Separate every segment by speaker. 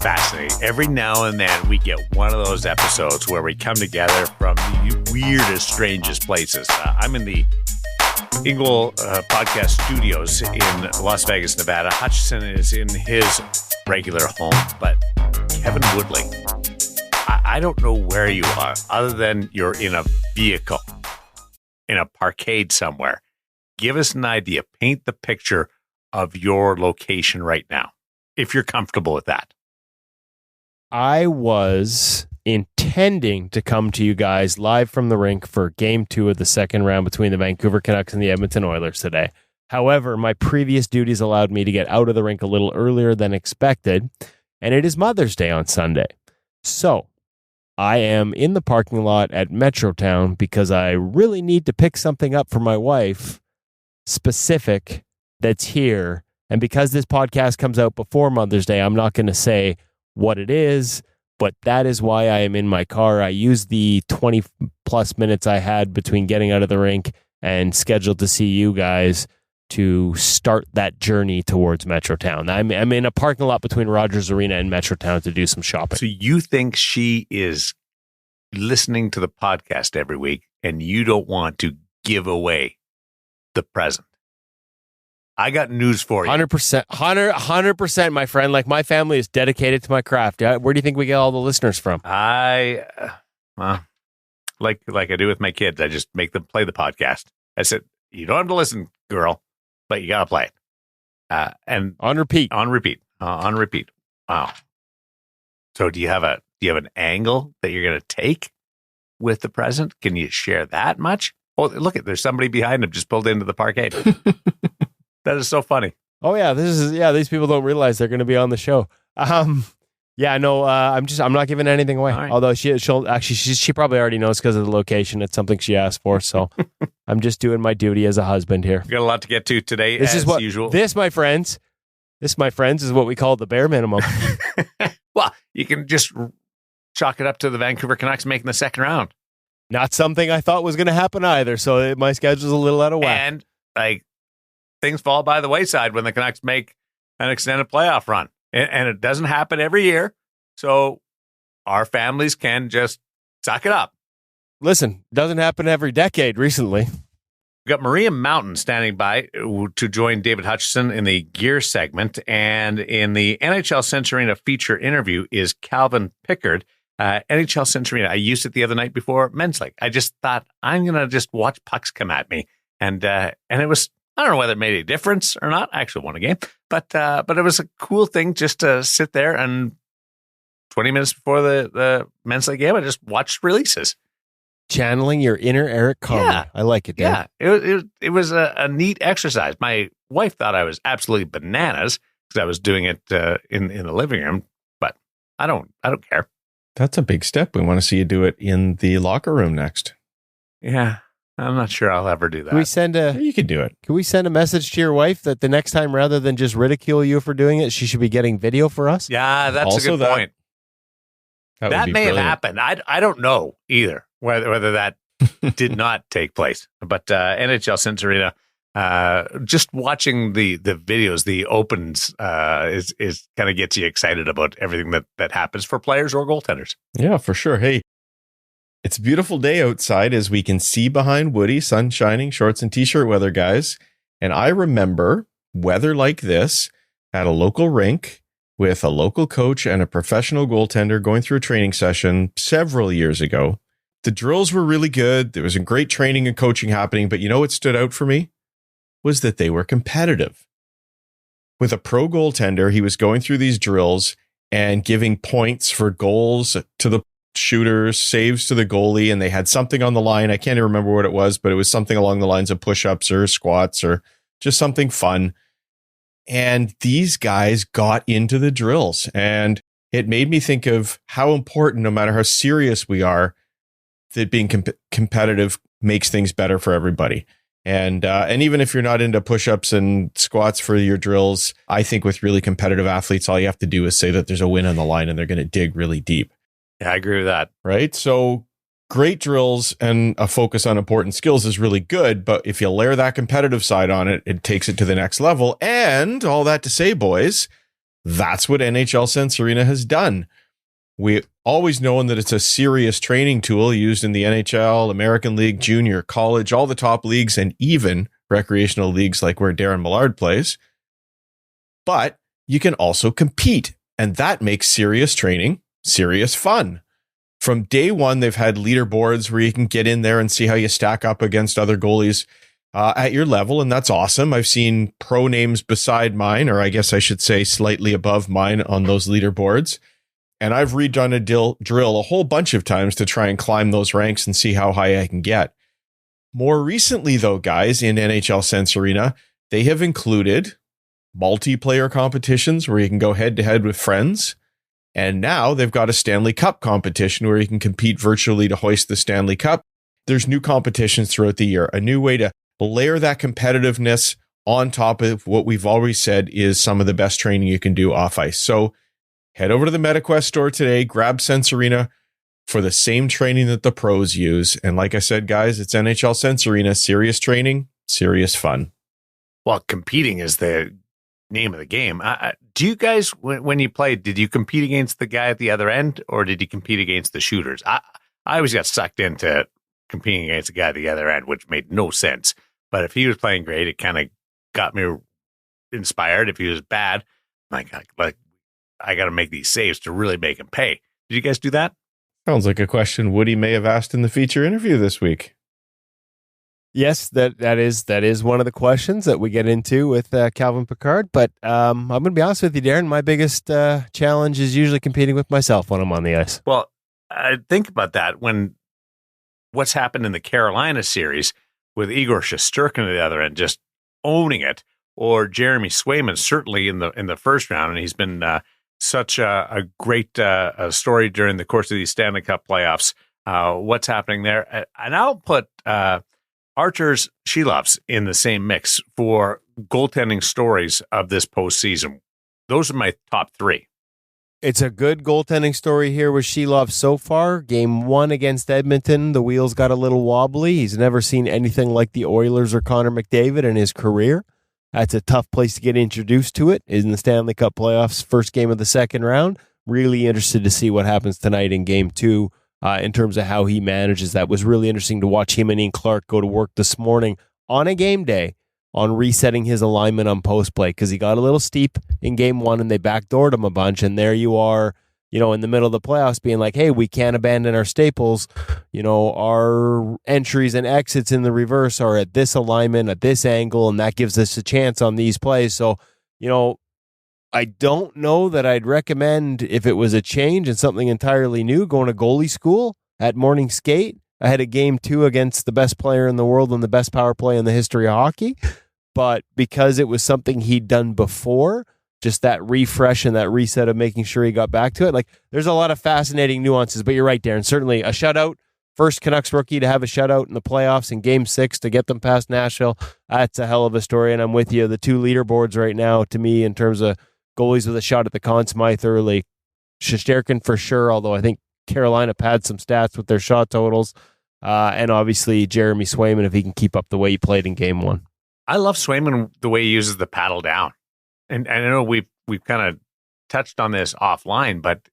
Speaker 1: fascinating. Every now and then we get one of those episodes where we come together from the weirdest, strangest places. I'm in the InGoal podcast studios in Las Vegas, Nevada. Hutchison is in his regular home, but Kevin Woodley, I don't know where you are other than you're in a vehicle, in a parkade somewhere. Give us an idea. Paint the picture of your location right now, if you're comfortable with that.
Speaker 2: I was intending to come to you guys live from the rink for Game 2 of the second round between the Vancouver Canucks and the Edmonton Oilers today. However, my previous duties allowed me to get out of the rink a little earlier than expected, and it is Mother's Day on Sunday. So, I am in the parking lot at Metrotown because I really need to pick something up for my wife, specific, that's here. And because this podcast comes out before Mother's Day, I'm not going to say what it is, but that is why I am in my car. I used the 20 plus minutes I had between getting out of the rink and scheduled to see you guys to start that journey towards Metrotown. I'm in a parking lot between Rogers Arena and Metrotown to do some shopping.
Speaker 1: So you think she is listening to the podcast every week and you don't want to give away the present? I got news for you.
Speaker 2: 100%, my friend. Like, my family is dedicated to my craft. Yeah? Where do you think we get all the listeners from?
Speaker 1: Like I do with my kids, I just make them play the podcast. I said, you don't have to listen, girl, but you got to play it. And
Speaker 2: on repeat.
Speaker 1: On repeat. Wow. So do you have an angle that you're going to take with the present? Can you share that much? Oh, look, there's somebody behind him just pulled into the parkade. That is so funny.
Speaker 2: Oh yeah, these people don't realize they're going to be on the show. I'm not giving anything away. Right. Although she probably already knows because of the location. It's something she asked for, so I'm just doing my duty as a husband here.
Speaker 1: We've got a lot to get to today, usual.
Speaker 2: This, my friends, is what we call the bare minimum.
Speaker 1: Well, you can just chalk it up to the Vancouver Canucks making the second round.
Speaker 2: Not something I thought was going to happen either, so my schedule's a little out of whack.
Speaker 1: And things fall by the wayside when the Canucks make an extended playoff run. And it doesn't happen every year. So our families can just suck it up.
Speaker 2: Listen, doesn't happen every decade recently.
Speaker 1: We've got Maria Mountain standing by to join David Hutchison in the gear segment. And in the NHL Sense Arena feature interview is Calvin Pickard. NHL Sense Arena. I used it the other night before Men's League. I just thought, I'm going to just watch pucks come at me. And it was, I don't know whether it made a difference or not. I actually won a game, but it was a cool thing just to sit there and 20 minutes before the Men's League game, I just watched releases.
Speaker 2: Channeling your inner Eric Carmen. Yeah. I like it, Dan.
Speaker 1: Yeah, it was a neat exercise. My wife thought I was absolutely bananas because I was doing it in the living room, but I don't care.
Speaker 3: That's a big step. We want to see you do it in the locker room next.
Speaker 1: Yeah. I'm not sure I'll ever do that.
Speaker 3: You can do it.
Speaker 2: Can we send a message to your wife that the next time, rather than just ridicule you for doing it, she should be getting video for us?
Speaker 1: Yeah, that's also a good point. That may have happened. I don't know either whether that did not take place. But NHL Sense Arena, just watching the videos, the opens is kind of gets you excited about everything that happens for players or goaltenders.
Speaker 3: Yeah, for sure. Hey, it's a beautiful day outside, as we can see behind Woody, sun shining, shorts and t-shirt weather, guys. And I remember weather like this at a local rink with a local coach and a professional goaltender going through a training session several years ago. The drills were really good. There was a great training and coaching happening, but you know what stood out for me was that they were competitive. With a pro goaltender, he was going through these drills and giving points for goals to the shooters, saves to the goalie, and they had something on the line. I can't even remember what it was, but it was something along the lines of push-ups or squats or just something fun. And these guys got into the drills, and it made me think of how important, no matter how serious we are, that being competitive makes things better for everybody. And even if you're not into push-ups and squats for your drills, I think with really competitive athletes, all you have to do is say that there's a win on the line and they're going to dig really deep.
Speaker 1: Yeah, I agree with that.
Speaker 3: Right? So great drills and a focus on important skills is really good, but if you layer that competitive side on it, it takes it to the next level. And all that to say, boys, That's what NHL Sense Arena has done. We always known that it's a serious training tool used in the NHL, American League, junior, college, all the top leagues, and even recreational leagues like where Darren Millard plays. But you can also compete, and that makes serious training serious fun. From day one, they've had leaderboards where you can get in there and see how you stack up against other goalies at your level, and that's awesome. I've seen pro names beside mine, or I guess I should say slightly above mine on those leaderboards. And I've redone a drill a whole bunch of times to try and climb those ranks and see how high I can get. More recently, though, guys, in NHL Sense Arena, they have included multiplayer competitions where you can go head-to-head with friends. And now they've got a Stanley Cup competition where you can compete virtually to hoist the Stanley Cup. There's new competitions throughout the year, a new way to layer that competitiveness on top of what we've always said is some of the best training you can do off ice. So head over to the MetaQuest store today, grab Sense Arena for the same training that the pros use. And like I said, guys, it's NHL Sense Arena, serious training, serious fun.
Speaker 1: Well, competing is the name of the game. Do you guys, when you played, did you compete against the guy at the other end, or did you compete against the shooters? I always got sucked into competing against the guy at the other end, which made no sense. But if he was playing great, it kind of got me inspired. If he was bad, like I got to make these saves to really make him pay. Did you guys do that?
Speaker 3: Sounds like a question Woody may have asked in the feature interview this week.
Speaker 2: Yes, that is one of the questions that we get into with Calvin Pickard. But I'm going to be honest with you, Darren. My biggest challenge is usually competing with myself when I'm on the ice.
Speaker 1: Well, I think about that when what's happened in the Carolina series with Igor Shesterkin at the other end, just owning it, or Jeremy Swayman certainly in the first round, and he's been such a great story during the course of these Stanley Cup playoffs. What's happening there, and I'll put Arturs Shilovs in the same mix for goaltending stories of this postseason. Those are my top three.
Speaker 2: It's a good goaltending story here with Shilov so far. Game 1 against Edmonton, the wheels got a little wobbly. He's never seen anything like the Oilers or Connor McDavid in his career. That's a tough place to get introduced to it, is in the Stanley Cup playoffs, first game of the second round. Really interested to see what happens tonight in game 2 in terms of how he manages that. Was really interesting to watch him and Ian Clark go to work this morning on a game day on resetting his alignment on post play, because he got a little steep in game 1 and they backdoored him a bunch. And there you are, in the middle of the playoffs being like, hey, we can't abandon our staples. Our entries and exits in the reverse are at this alignment, at this angle, and that gives us a chance on these plays. So, I don't know that I'd recommend, if it was a change and something entirely new, going to goalie school at morning skate. I had a game 2 against the best player in the world and the best power play in the history of hockey. But because it was something he'd done before, just that refresh and that reset of making sure he got back to it. Like, there's a lot of fascinating nuances, but you're right, Darren. Certainly a shutout. First Canucks rookie to have a shutout in the playoffs in game 6 to get them past Nashville. That's a hell of a story. And I'm with you. The 2 leaderboards right now, to me, in terms of goalies with a shot at the Conn Smythe early, Shesterkin for sure, although I think Carolina pads some stats with their shot totals. And obviously Jeremy Swayman, if he can keep up the way he played in game 1.
Speaker 1: I love Swayman the way he uses the paddle down. And I know we've kind of touched on this offline, but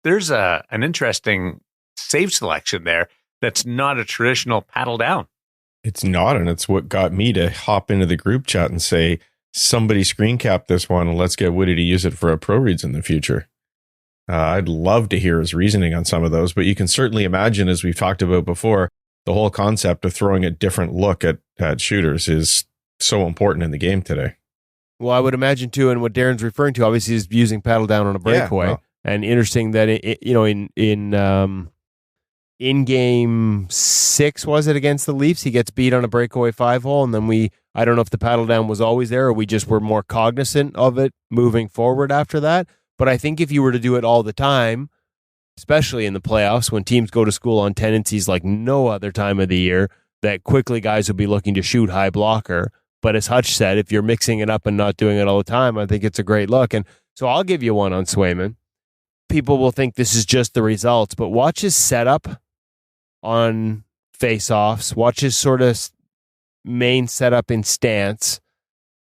Speaker 1: there's an interesting save selection there that's not a traditional paddle down.
Speaker 3: It's not, and it's what got me to hop into the group chat and say, somebody screen cap this one and let's get Woody to use it for a pro reads in the future. I'd love to hear his reasoning on some of those, but you can certainly imagine, as we've talked about before, the whole concept of throwing a different look at shooters is so important in the game today.
Speaker 2: Well, I would imagine too, and what Darren's referring to, obviously, is using paddle down on a breakaway. Yeah, and interesting that in game 6, was it against the Leafs, he gets beat on a breakaway 5-hole, and then I don't know if the paddle down was always there, or we just were more cognizant of it moving forward after that. But I think if you were to do it all the time, especially in the playoffs, when teams go to school on tendencies like no other time of the year, that quickly guys would be looking to shoot high blocker. But as Hutch said, if you're mixing it up and not doing it all the time, I think it's a great look. And so I'll give you one on Swayman. People will think this is just the results, but watch his setup on face-offs. Watch his sort of main setup in stance.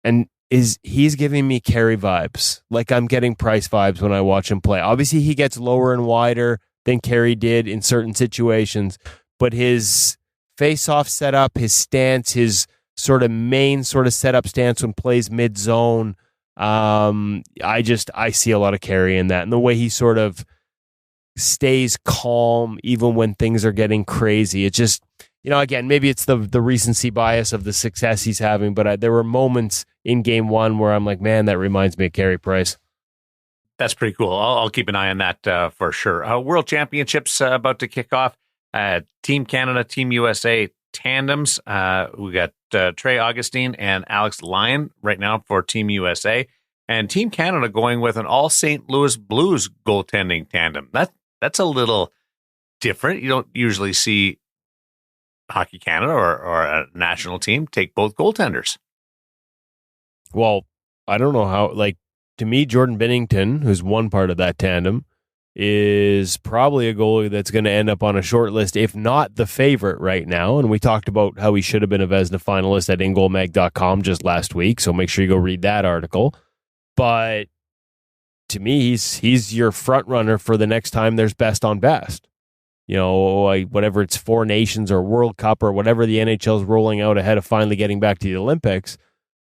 Speaker 2: And is he's giving me Carey vibes. Like I'm getting Price vibes when I watch him play. Obviously, he gets lower and wider than Carey did in certain situations, but his face-off setup, his stance, his sort of main sort of setup stance when plays mid-zone, I see a lot of Carey in that. And the way he sort of stays calm even when things are getting crazy. It just, again, maybe it's the recency bias of the success he's having, but there were moments in game one where I'm like, man, that reminds me of Carey Price.
Speaker 1: That's pretty cool. I'll keep an eye on that for sure. World Championships about to kick off. Team Canada, Team USA tandems. We got Trey Augustine and Alex Lyon right now for Team USA. And Team Canada going with an all St. Louis Blues goaltending tandem. That's a little different. You don't usually see Hockey Canada or a national team take both goaltenders.
Speaker 2: Well, I don't know how, to me, Jordan Binnington, who's one part of that tandem, is probably a goalie that's going to end up on a short list, if not the favorite right now. And we talked about how he should have been a Vezina finalist at InGoalMag.com just last week, so make sure you go read that article. But to me, he's your front runner for the next time there's best on best. Whatever it's Four Nations or World Cup or whatever the NHL is rolling out ahead of finally getting back to the Olympics.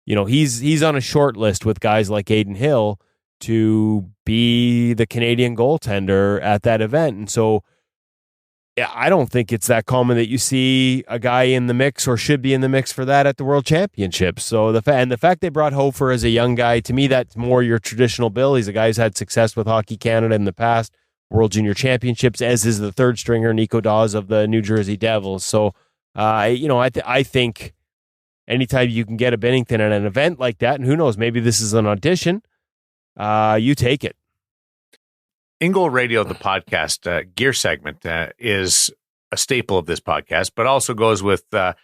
Speaker 2: He's on a short list with guys like Aiden Hill to be the Canadian goaltender at that event. And so I don't think it's that common that you see a guy in the mix or should be in the mix for that at the World Championships. So the fact they brought Hofer as a young guy, to me, that's more your traditional bill. He's a guy who's had success with Hockey Canada in the past, World Junior Championships, as is the third stringer, Nico Dawes of the New Jersey Devils. So, I think anytime you can get a Binnington at an event like that, and who knows, maybe this is an audition, you take it.
Speaker 1: InGoal Radio, the podcast gear segment, is a staple of this podcast, but also goes with the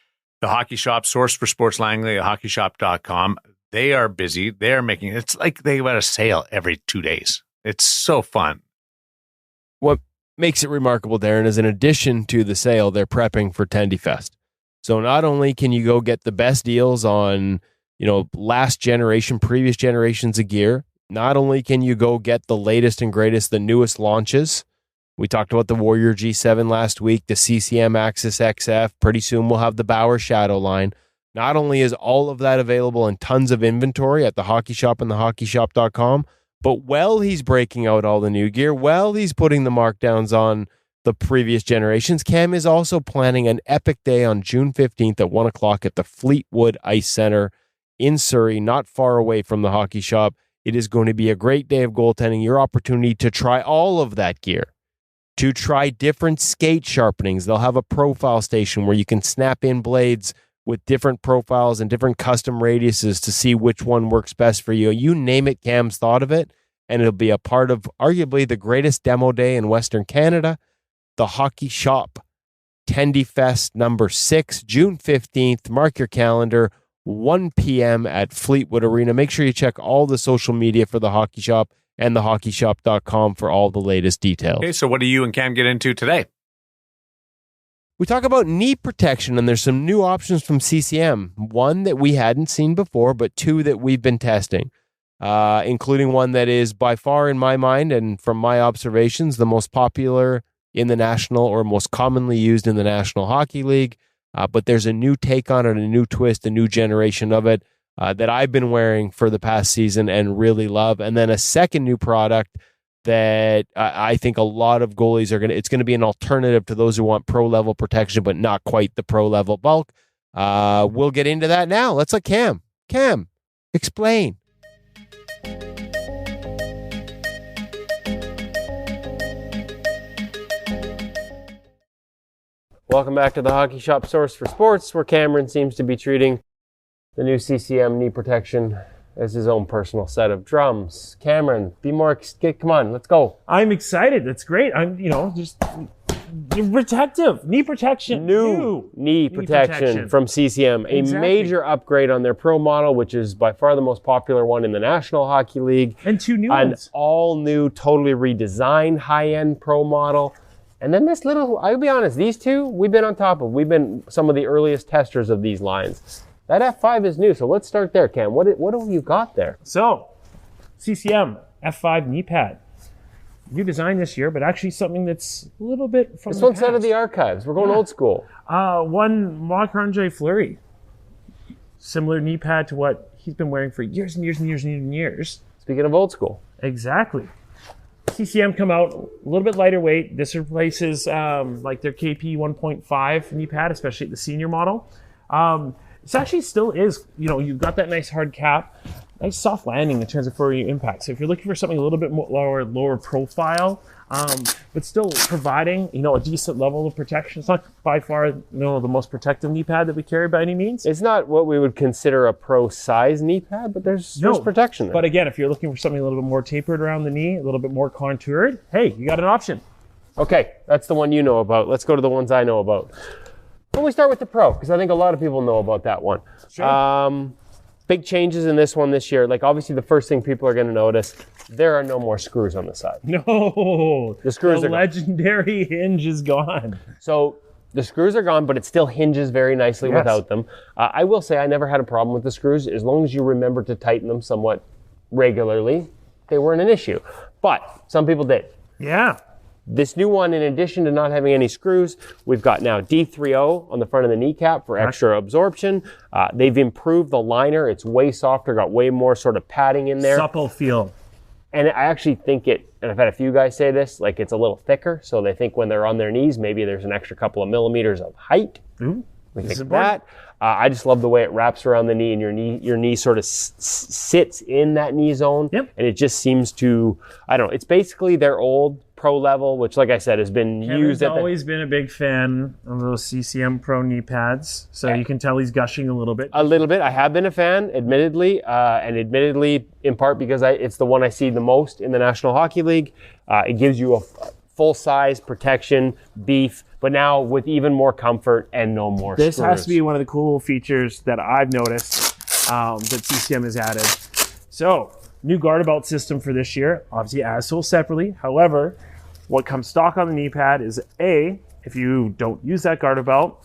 Speaker 1: Hockey Shop, source for Sports Langley, hockeyshop.com. They are busy. They're making, it's like they have a sale every 2 days. It's so fun.
Speaker 2: What makes it remarkable, Darren, is in addition to the sale, they're prepping for Tendy Fest. So not only can you go get the best deals on, last generation, previous generations of gear, not only can you go get the latest and greatest, the newest launches. We talked about the Warrior G7 last week, the CCM Axis XF. Pretty soon we'll have the Bauer Shadow line. Not only is all of that available in tons of inventory at the Hockey Shop and the hockeyshop.com, but while he's breaking out all the new gear, while he's putting the markdowns on the previous generations, Cam is also planning an epic day on June 15th at 1 o'clock at the Fleetwood Ice Center in Surrey, not far away from the Hockey Shop. It is going to be a great day of goaltending, your opportunity to try all of that gear, to try different skate sharpenings. They'll have a profile station where you can snap in blades with different profiles and different custom radiuses to see which one works best for you. You name it, Cam's thought of it, and it'll be a part of arguably the greatest demo day in Western Canada, the Hockey Shop Tendy Fest number 6, June 15th. Mark your calendar, 1 p.m. at Fleetwood Arena. Make sure you check all the social media for the Hockey Shop and thehockeyshop.com for all the latest details.
Speaker 1: Okay, so what do you and Cam get into today?
Speaker 2: We talk about knee protection, and there's some new options from CCM. One that we hadn't seen before, but two that we've been testing, including one that is by far, in my mind, and from my observations, the most popular in the national or most commonly used in the National Hockey League. But there's a new take on it, a new twist, a new generation of it that I've been wearing for the past season and really love. And then a second new product that I think a lot of goalies it's going to be an alternative to those who want pro level protection, but not quite the pro level bulk. We'll get into that now. Let's let Cam explain. Welcome back to the Hockey Shop, source for sports, where Cameron seems to be treating the new CCM knee protection as his own personal set of drums. Cameron, be more, come on, let's go.
Speaker 4: I'm excited. That's great. I'm, just protective, knee protection.
Speaker 2: New knee protection from CCM, a major upgrade on their pro model, which is by far the most popular one in the National Hockey League.
Speaker 4: And two new ones.
Speaker 2: An all new, totally redesigned high-end pro model. And then I'll be honest, these two, we've been on top of. We've been some of the earliest testers of these lines. That F5 is new, so let's start there, Cam. What have you got there?
Speaker 4: So, CCM F5 knee pad. New design this year, but actually something that's a little bit from
Speaker 2: This
Speaker 4: the
Speaker 2: one's out of
Speaker 4: past.
Speaker 2: the archives. We're going old school.
Speaker 4: One Marc-Andre Fleury. Similar knee pad to what he's been wearing for years and years and years and years.
Speaker 2: Speaking of old school.
Speaker 4: Exactly. CCM come out a little bit lighter weight. This replaces like their KP 1.5 knee pad, especially the senior model. This actually still is, you've got that nice hard cap, nice soft landing in terms of for your impact. So if you're looking for something a little bit more lower profile, but still providing, a decent level of protection. It's not by far, the most protective knee pad that we carry by any means.
Speaker 2: It's not what we would consider a pro size knee pad, but there's protection there.
Speaker 4: But again, if you're looking for something a little bit more tapered around the knee, a little bit more contoured, hey, you got an option.
Speaker 2: Okay, that's the one you know about. Let's go to the ones I know about. Well, we start with the Pro, because I think a lot of people know about that one.
Speaker 4: Sure.
Speaker 2: Big changes in this one this year. Like, obviously, the first thing people are going to notice, there are no more screws on the side.
Speaker 4: No.
Speaker 2: The screws are gone.
Speaker 4: Legendary hinge is gone.
Speaker 2: So the screws are gone, but it still hinges very nicely without them. I will say I never had a problem with the screws. As long as you remember to tighten them somewhat regularly, they weren't an issue. But some people did.
Speaker 4: Yeah.
Speaker 2: This new one, in addition to not having any screws, we've got now D3O on the front of the kneecap for extra absorption. They've improved the liner. It's way softer, got way more sort of padding in there.
Speaker 4: Supple feel.
Speaker 2: And I actually think and I've had a few guys say this, like it's a little thicker, so they think when they're on their knees, maybe there's an extra couple of millimeters of height.
Speaker 4: Ooh,
Speaker 2: We think that. I just love the way it wraps around the knee, and your knee sort of sits in that knee zone.
Speaker 4: Yep.
Speaker 2: And it just seems to, I don't know, it's basically their old Pro level, which, like I said, has been used at
Speaker 4: always been a big fan of those CCM Pro knee pads, so you can tell he's gushing a little bit.
Speaker 2: A little bit. I have been a fan, admittedly, in part because it's the one I see the most in the National Hockey League. It gives you a full-size protection, beef, but now with even more comfort and no more
Speaker 4: This
Speaker 2: screws.
Speaker 4: has to be one of the cool features that I've noticed that CCM has added. So, new garter belt system for this year, obviously as sold separately. However, what comes stock on the knee pad is if you don't use that garter belt,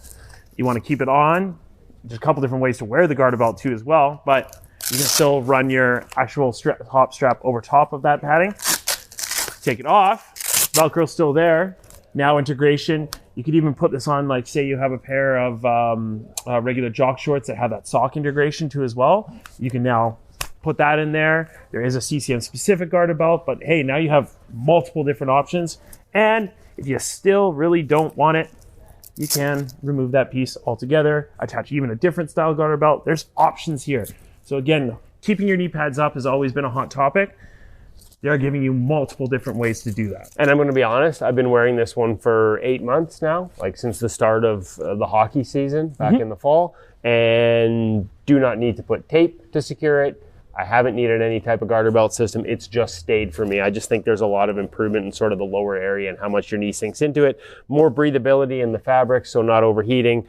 Speaker 4: you want to keep it on. There's a couple different ways to wear the garter belt too as well, but you can still run your actual top strap over top of that padding. Take it off, Velcro's still there. Now integration, you could even put this on, like say you have a pair of regular jock shorts that have that sock integration too as well. You can now put that in there. There is a CCM specific garter belt, but hey, now you have multiple different options. And if you still really don't want it, you can remove that piece altogether, attach even a different style garter belt. There's options here. So again, keeping your knee pads up has always been a hot topic. They're giving you multiple different ways to do that.
Speaker 2: And I'm going to be honest, I've been wearing this one for 8 months now, like since the start of the hockey season back in the fall, and do not need to put tape to secure it. I haven't needed any type of garter belt system. It's just stayed for me. I just think there's a lot of improvement in sort of the lower area and how much your knee sinks into it. More breathability in the fabric, so not overheating.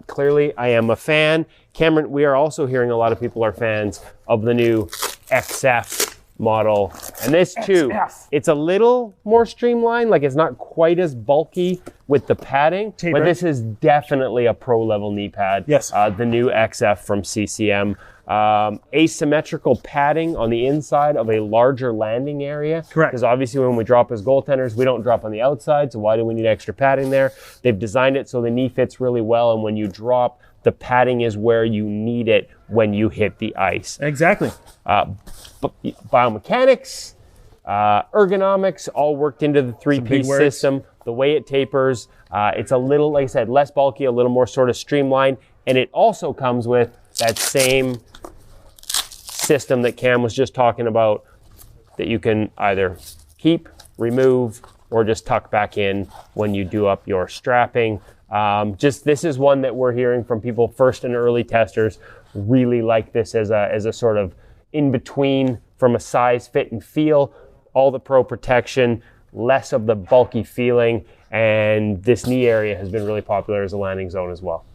Speaker 2: Clearly, I am a fan. Cameron, we are also hearing a lot of people are fans of the new XF model. And this too, it's a little more streamlined. Like it's not quite as bulky with the padding, but this is definitely a pro level knee pad.
Speaker 4: Yes.
Speaker 2: The new XF from CCM. Asymmetrical padding on the inside of a larger landing area.
Speaker 4: Correct.
Speaker 2: Because obviously when we drop as goaltenders, we don't drop on the outside, so why do we need extra padding there? They've designed it so the knee fits really well, and when you drop, the padding is where you need it when you hit the ice.
Speaker 4: Exactly.
Speaker 2: Biomechanics, ergonomics, all worked into the three-piece system. The way it tapers, it's a little, like I said, less bulky, a little more sort of streamlined, and it also comes with that same system that Cam was just talking about that you can either keep, remove, or just tuck back in when you do up your strapping. This is one that we're hearing from people, first and early testers, really like this as a sort of in-between from a size, fit, and feel. All the pro protection, less of the bulky feeling, and this knee area has been really popular as a landing zone as well.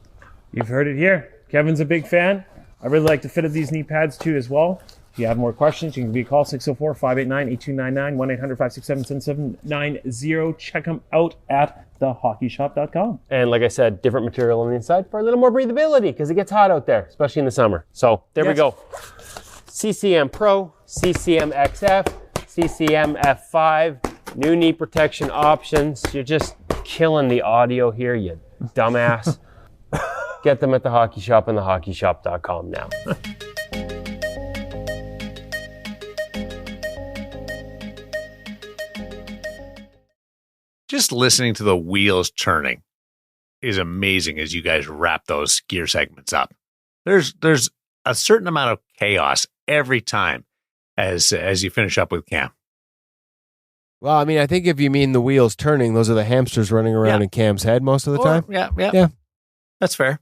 Speaker 4: You've heard it here. Kevin's a big fan. I really like the fit of these knee pads too as well. If you have more questions, you can give me a call, 604-589-8299, 1-800-567-7790. Check them out at thehockeyshop.com.
Speaker 2: And like I said, different material on the inside for a little more breathability because it gets hot out there, especially in the summer. So there we go. CCM Pro, CCM XF, CCM F5, new knee protection options. You're just killing the audio here, you dumbass. Get them at the Hockey Shop and thehockeyshop.com now.
Speaker 1: Just listening to the wheels turning is amazing as you guys wrap those gear segments up. There's a certain amount of chaos every time as you finish up with Cam.
Speaker 2: Well, I mean, I think if you mean the wheels turning, those are the hamsters running around in Cam's head most of the time.
Speaker 1: Yeah. That's fair.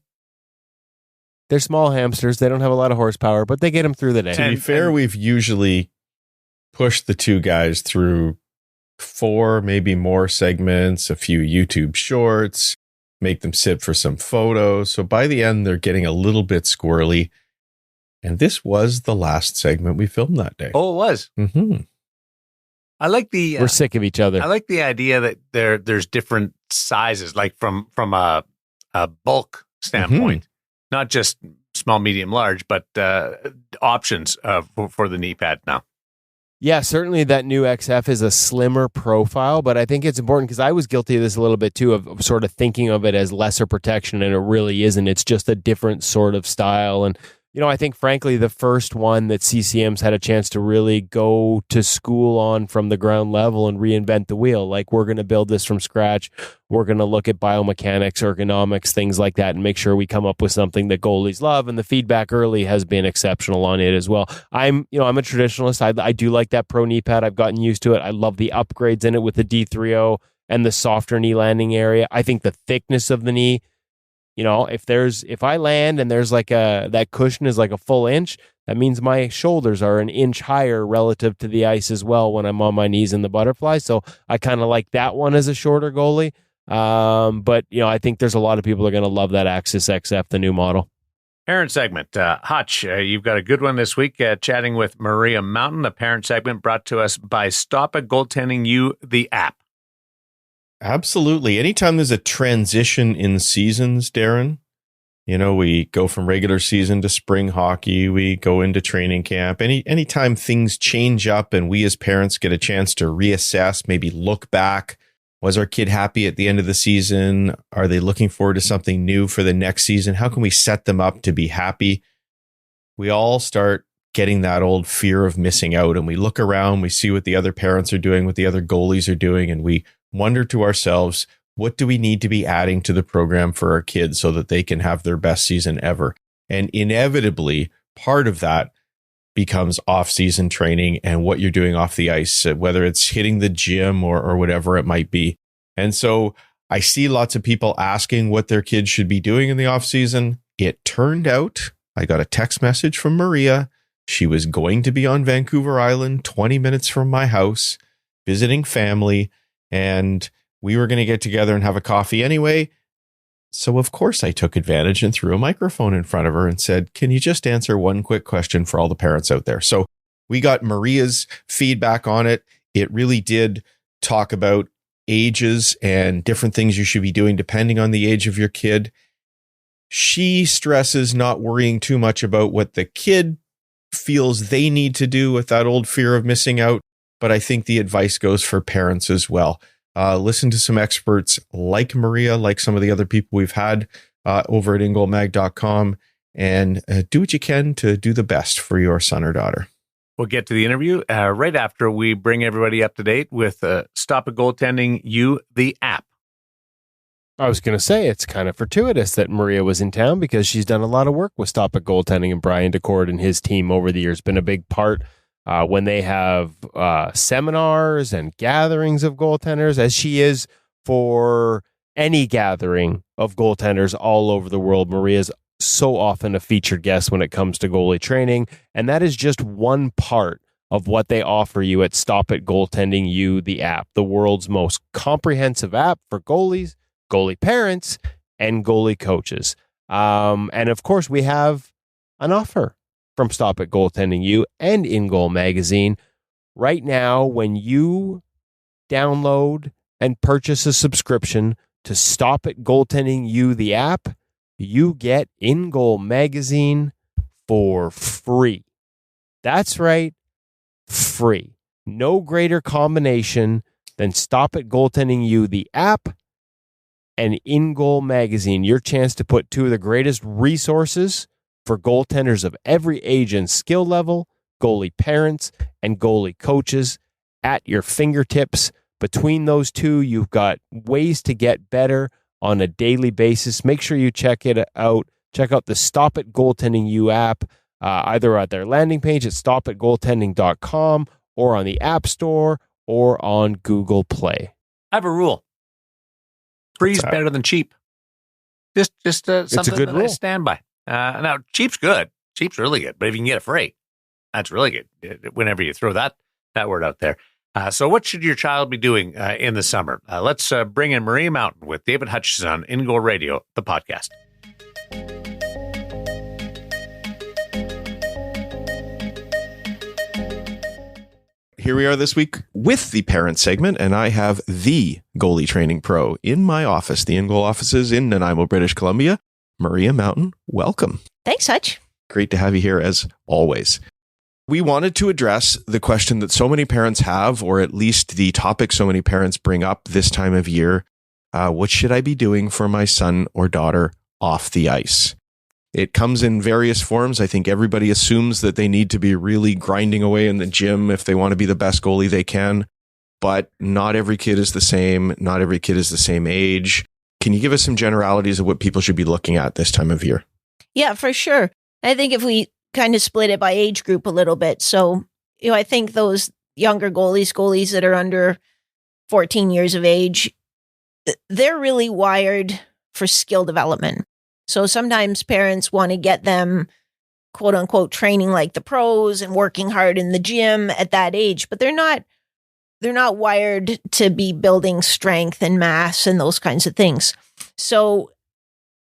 Speaker 2: They're small hamsters. They don't have a lot of horsepower, but they get them through the day.
Speaker 3: To be fair, we've usually pushed the two guys through 4, maybe more segments, a few YouTube shorts, make them sit for some photos. So by the end, they're getting a little bit squirrely. And this was the last segment we filmed that day.
Speaker 1: Oh, it was.
Speaker 3: Mm-hmm.
Speaker 1: I like the.
Speaker 2: We're sick of each other.
Speaker 1: I like the idea that there's different sizes, like from a bulk standpoint, not just small, medium, large, but options for the knee pad now.
Speaker 2: Yeah, certainly that new XF is a slimmer profile, but I think it's important because I was guilty of this a little bit too, of sort of thinking of it as lesser protection, and it really isn't. It's just a different sort of style. And, you know, I think frankly, the first one that CCM's had a chance to really go to school on from the ground level and reinvent the wheel. Like, we're going to build this from scratch. We're going to look at biomechanics, ergonomics, things like that, and make sure we come up with something that goalies love. And the feedback early has been exceptional on it as well. I'm a traditionalist. I do like that pro knee pad. I've gotten used to it. I love the upgrades in it with the D3O and the softer knee landing area. I think the thickness of the knee, you know, if I land and there's like that cushion is like a full inch, that means my shoulders are an inch higher relative to the ice as well when I'm on my knees in the butterfly. So I kind of like that one as a shorter goalie. But, you know, I think there's a lot of people that are going to love that Axis XF, the new model.
Speaker 1: Parent segment. Hutch, you've got a good one this week, chatting with Maria Mountain, the parent segment brought to us by Stop It Goaltending You, the app.
Speaker 3: Absolutely. Anytime there's a transition in seasons, Darren, you know, we go from regular season to spring hockey, we go into training camp. Anytime things change up and we as parents get a chance to reassess, maybe look back, was our kid happy at the end of the season? Are they looking forward to something new for the next season? How can we set them up to be happy? We all start getting that old fear of missing out, and we look around, we see what the other parents are doing, what the other goalies are doing, and we wonder to ourselves, what do we need to be adding to the program for our kids so that they can have their best season ever? And inevitably, part of that becomes off-season training and what you're doing off the ice, whether it's hitting the gym or whatever it might be. And so I see lots of people asking what their kids should be doing in the off-season. It turned out, I got a text message from Maria. She was going to be on Vancouver Island, 20 minutes from my house, visiting family, and we were going to get together and have a coffee anyway. So, of course, I took advantage and threw a microphone in front of her and said, can you just answer one quick question for all the parents out there? So we got Maria's feedback on it. It really did talk about ages and different things you should be doing depending on the age of your kid. She stresses not worrying too much about what the kid feels they need to do with that old fear of missing out. But I think the advice goes for parents as well. Listen to some experts like Maria, like some of the other people we've had over at InGoalMag.com, and do what you can to do the best for your son or daughter.
Speaker 1: We'll get to the interview right after we bring everybody up to date with Stop It Goaltending You, the app.
Speaker 2: I was going to say, it's kind of fortuitous that Maria was in town because she's done a lot of work with Stop It Goaltending, and Brian DeCord and his team over the years been a big part when they have seminars and gatherings of goaltenders, as she is for any gathering of goaltenders all over the world. Maria's so often a featured guest when it comes to goalie training, and that is just one part of what they offer you at Stop It Goaltending You, the app, the world's most comprehensive app for goalies, goalie parents, and goalie coaches. And of course, we have an offer from Stop It Goaltending You and InGoal Magazine. Right now, when you download and purchase a subscription to Stop It Goaltending You, the app, you get InGoal magazine for free. That's right, free. No greater combination than Stop It Goaltending You, the app, and InGoal magazine. Your chance to put two of the greatest resources for goaltenders of every age and skill level, goalie parents, and goalie coaches at your fingertips. Between those two, you've got ways to get better on a daily basis. Make sure you check it out. Check out the Stop It Goaltending You app, either at their landing page at stopitgoaltending.com or on the App Store or on Google Play.
Speaker 1: I have a rule. Free is better than cheap. Just something
Speaker 2: good
Speaker 1: that
Speaker 2: rule.
Speaker 1: I stand by. Now, cheap's good. Cheap's really good. But if you can get it free, that's really good. Whenever you throw that word out there. So what should your child be doing in the summer? Let's bring in Maria Mountain with David Hutchison on InGoal Radio, the podcast.
Speaker 3: Here we are this week with the parent segment, and I have the goalie training pro in my office, the InGoal offices in Nanaimo, British Columbia. Maria Mountain, welcome.
Speaker 5: Thanks, Hutch.
Speaker 3: Great to have you here as always. We wanted to address the question that so many parents have, or at least the topic so many parents bring up this time of year. What should I be doing for my son or daughter off the ice? It comes in various forms. I think everybody assumes that they need to be really grinding away in the gym if they want to be the best goalie they can. But not every kid is the same. Not every kid is the same age. Can you give us some generalities of what people should be looking at this time of year?
Speaker 5: Yeah, for sure. I think if we kind of split it by age group a little bit. So, I think those younger goalies that are under 14 years of age, they're really wired for skill development. So sometimes parents want to get them, quote unquote, training like the pros and working hard in the gym at that age, but they're not wired to be building strength and mass and those kinds of things. So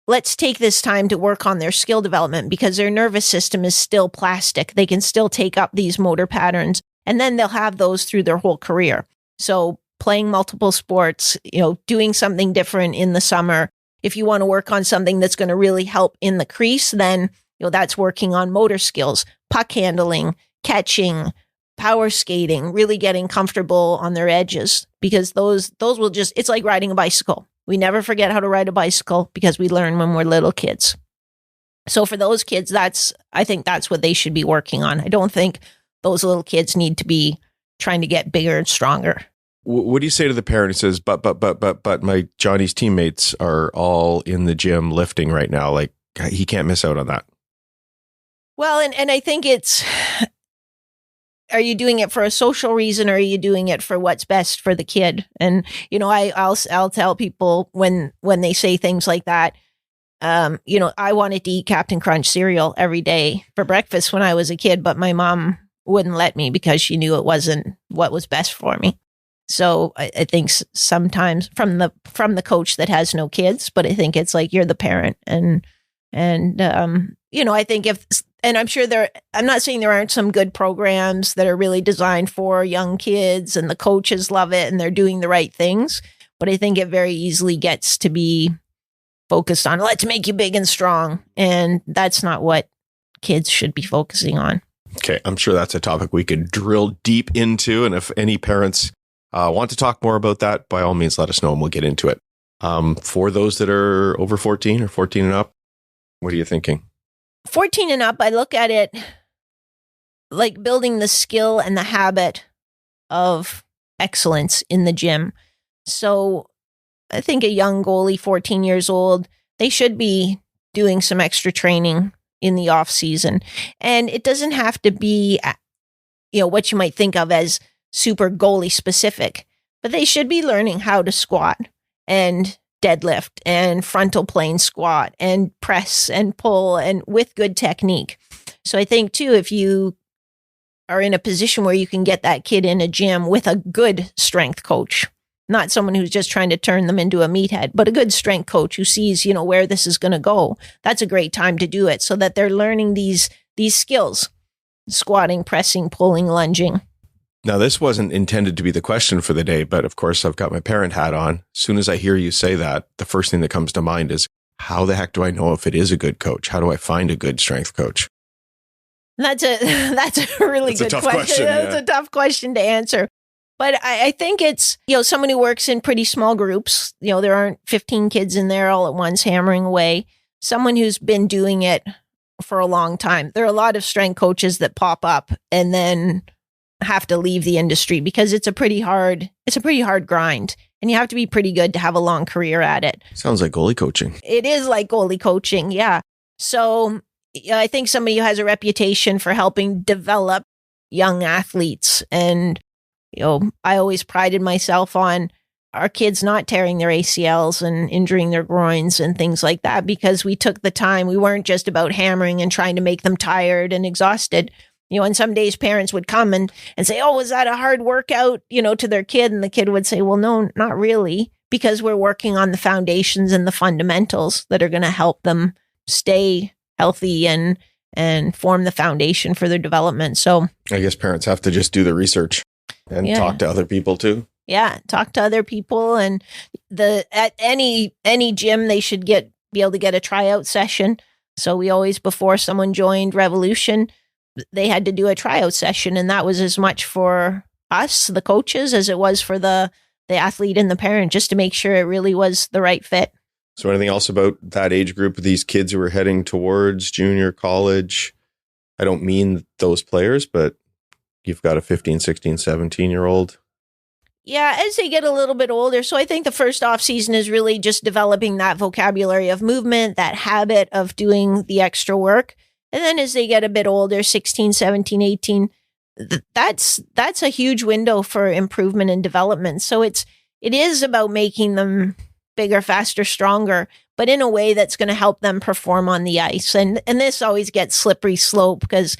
Speaker 5: let's take this time to work on their skill development because their nervous system is still plastic. They can still take up these motor patterns, and then they'll have those through their whole career. So playing multiple sports, doing something different in the summer. If you want to work on something that's going to really help in the crease, then that's working on motor skills, puck handling, catching, power skating, really getting comfortable on their edges, because those will it's like riding a bicycle. We never forget how to ride a bicycle because we learn when we're little kids. So for those kids, I think that's what they should be working on. I don't think those little kids need to be trying to get bigger and stronger.
Speaker 3: What do you say to the parent who says, but my Johnny's teammates are all in the gym lifting right now? Like, he can't miss out on that.
Speaker 5: Well, and I think are you doing it for a social reason, or are you doing it for what's best for the kid? And, I'll tell people when they say things like that, I wanted to eat Captain Crunch cereal every day for breakfast when I was a kid, but my mom wouldn't let me because she knew it wasn't what was best for me. So I think sometimes from the coach that has no kids, but I think it's like you're the parent, and I think and I'm sure I'm not saying there aren't some good programs that are really designed for young kids and the coaches love it and they're doing the right things, but I think it very easily gets to be focused on, let's make you big and strong, and that's not what kids should be focusing on.
Speaker 3: Okay, I'm sure that's a topic we could drill deep into, and if any parents want to talk more about that, by all means, let us know and we'll get into it. For those that are over 14 or 14 and up, what are you thinking?
Speaker 5: 14 and up, I look at it like building the skill and the habit of excellence in the gym. So I think a young goalie, 14 years old, they should be doing some extra training in the off season. And it doesn't have to be, what you might think of as super goalie specific, but they should be learning how to squat and deadlift and frontal plane squat and press and pull, and with good technique. So I think too, if you are in a position where you can get that kid in a gym with a good strength coach, not someone who's just trying to turn them into a meathead, but a good strength coach who sees, where this is going to go, that's a great time to do it, so that they're learning these skills: squatting, pressing, pulling, lunging.
Speaker 3: Now, this wasn't intended to be the question for the day, but of course, I've got my parent hat on. As soon as I hear you say that, the first thing that comes to mind is, how the heck do I know if it is a good coach? How do I find a good strength coach?
Speaker 5: That's a really
Speaker 3: That's a
Speaker 5: good
Speaker 3: tough
Speaker 5: question.
Speaker 3: question,
Speaker 5: That's
Speaker 3: yeah.
Speaker 5: a tough question to answer. But I think it's, someone who works in pretty small groups. There aren't 15 kids in there all at once hammering away. Someone who's been doing it for a long time. There are a lot of strength coaches that pop up and then have to leave the industry because it's a pretty hard grind. And you have to be pretty good to have a long career at it.
Speaker 3: Sounds like goalie coaching.
Speaker 5: It is like goalie coaching, yeah. So I think somebody who has a reputation for helping develop young athletes. And, I always prided myself on our kids not tearing their ACLs and injuring their groins and things like that because we took the time. We weren't just about hammering and trying to make them tired and exhausted. And some days parents would come and say, oh, was that a hard workout, to their kid? And the kid would say, well, no, not really, because we're working on the foundations and the fundamentals that are going to help them stay healthy and form the foundation for their development. So
Speaker 3: I guess parents have to just do the research and talk to other people too.
Speaker 5: Yeah, talk to other people, and at any gym they should be able to get a tryout session. So we always, before someone joined Revolution, they had to do a tryout session, and that was as much for us, the coaches, as it was for the athlete and the parent, just to make sure it really was the right fit.
Speaker 3: So anything else about that age group of these kids who are heading towards junior college? I don't mean those players, but you've got a 15, 16, 17-year-old.
Speaker 5: Yeah, as they get a little bit older. So I think the first off season is really just developing that vocabulary of movement, that habit of doing the extra work. And then as they get a bit older, 16, 17, 18, that's a huge window for improvement and development. So it is about making them bigger, faster, stronger, but in a way that's going to help them perform on the ice. And this always gets slippery slope because,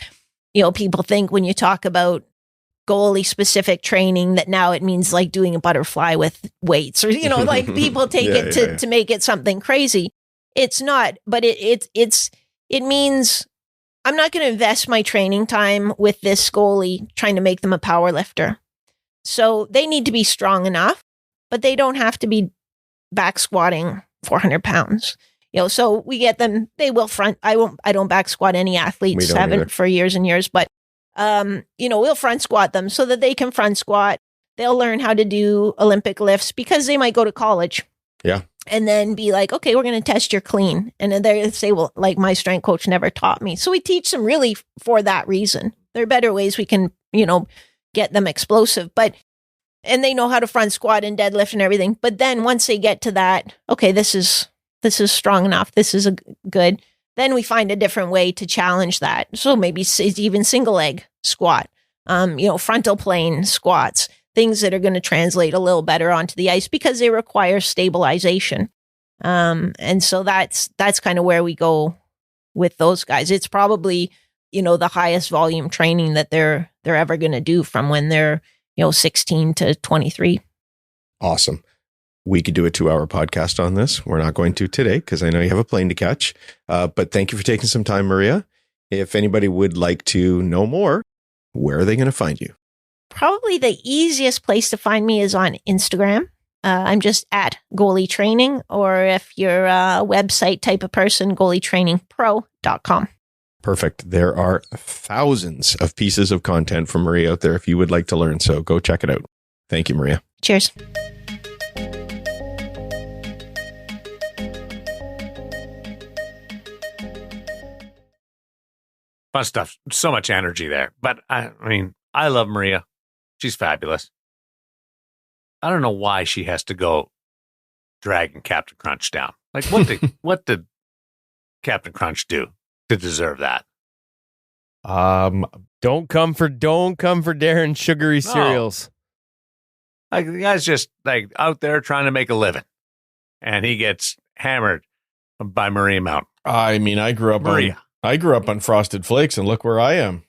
Speaker 5: people think when you talk about goalie specific training that now it means like doing a butterfly with weights or, like people take to make it something crazy. It's not, but it means I'm not going to invest my training time with this goalie trying to make them a power lifter. So they need to be strong enough, but they don't have to be back squatting 400 pounds. So we get them, they will front. I don't back squat any athletes, haven't for years and years, but we'll front squat them so that they can front squat. They'll learn how to do Olympic lifts because they might go to college.
Speaker 3: Yeah.
Speaker 5: And then be like, okay, we're going to test your clean. And then they say, well, like my strength coach never taught me. So we teach them really for that reason. There are better ways we can, get them explosive, and they know how to front squat and deadlift and everything. But then once they get to that, okay, this is strong enough. This is good. Then we find a different way to challenge that. So maybe even single leg squat, frontal plane squats, things that are going to translate a little better onto the ice because they require stabilization. And so that's kind of where we go with those guys. It's probably, the highest volume training that they're ever going to do from when they're, 16 to 23.
Speaker 3: Awesome. We could do a 2-hour podcast on this. We're not going to today because I know you have a plane to catch. But thank you for taking some time, Maria. If anybody would like to know more, where are they going to find you?
Speaker 5: Probably the easiest place to find me is on Instagram. I'm just at goalie training, or if you're a website type of person, goalietrainingpro.com.
Speaker 3: Perfect. There are thousands of pieces of content from Maria out there if you would like to learn. So go check it out. Thank you, Maria.
Speaker 5: Cheers.
Speaker 1: Fun stuff. So much energy there. But I love Maria. She's fabulous. I don't know why she has to go dragging Captain Crunch down. Like, what did Captain Crunch do to deserve that?
Speaker 2: Don't come for Darren's sugary cereals.
Speaker 1: Like, the guy's just like out there trying to make a living, and he gets hammered by Maria Mountain.
Speaker 3: I grew up on Frosted Flakes, and look where I am.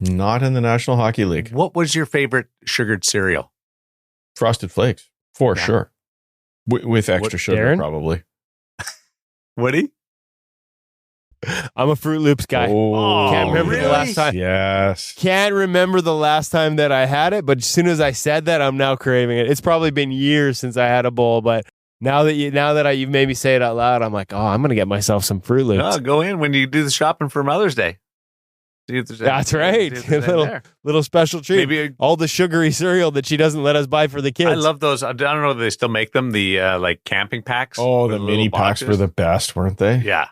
Speaker 3: Not in the National Hockey League.
Speaker 1: What was your favorite sugared cereal?
Speaker 3: Frosted Flakes, for sure. With extra sugar,
Speaker 2: Darren?
Speaker 3: probably.
Speaker 1: Woody?
Speaker 2: I'm a Fruit Loops guy. Can't remember the last time.
Speaker 3: Yes.
Speaker 2: Can't remember the last time that I had it, but as soon as I said that, I'm now craving it. It's probably been years since I had a bowl, but now that you've made me say it out loud, I'm like, I'm gonna get myself some Fruit Loops.
Speaker 1: No, go in when you do the shopping for Mother's Day.
Speaker 2: That's right. Little special treat.
Speaker 1: Maybe
Speaker 2: all the sugary cereal that she doesn't let us buy for the kids.
Speaker 1: I love those. I don't know if they still make them. The like camping packs.
Speaker 3: Oh,
Speaker 1: with
Speaker 3: the mini packs were the best, weren't they?
Speaker 1: Yeah.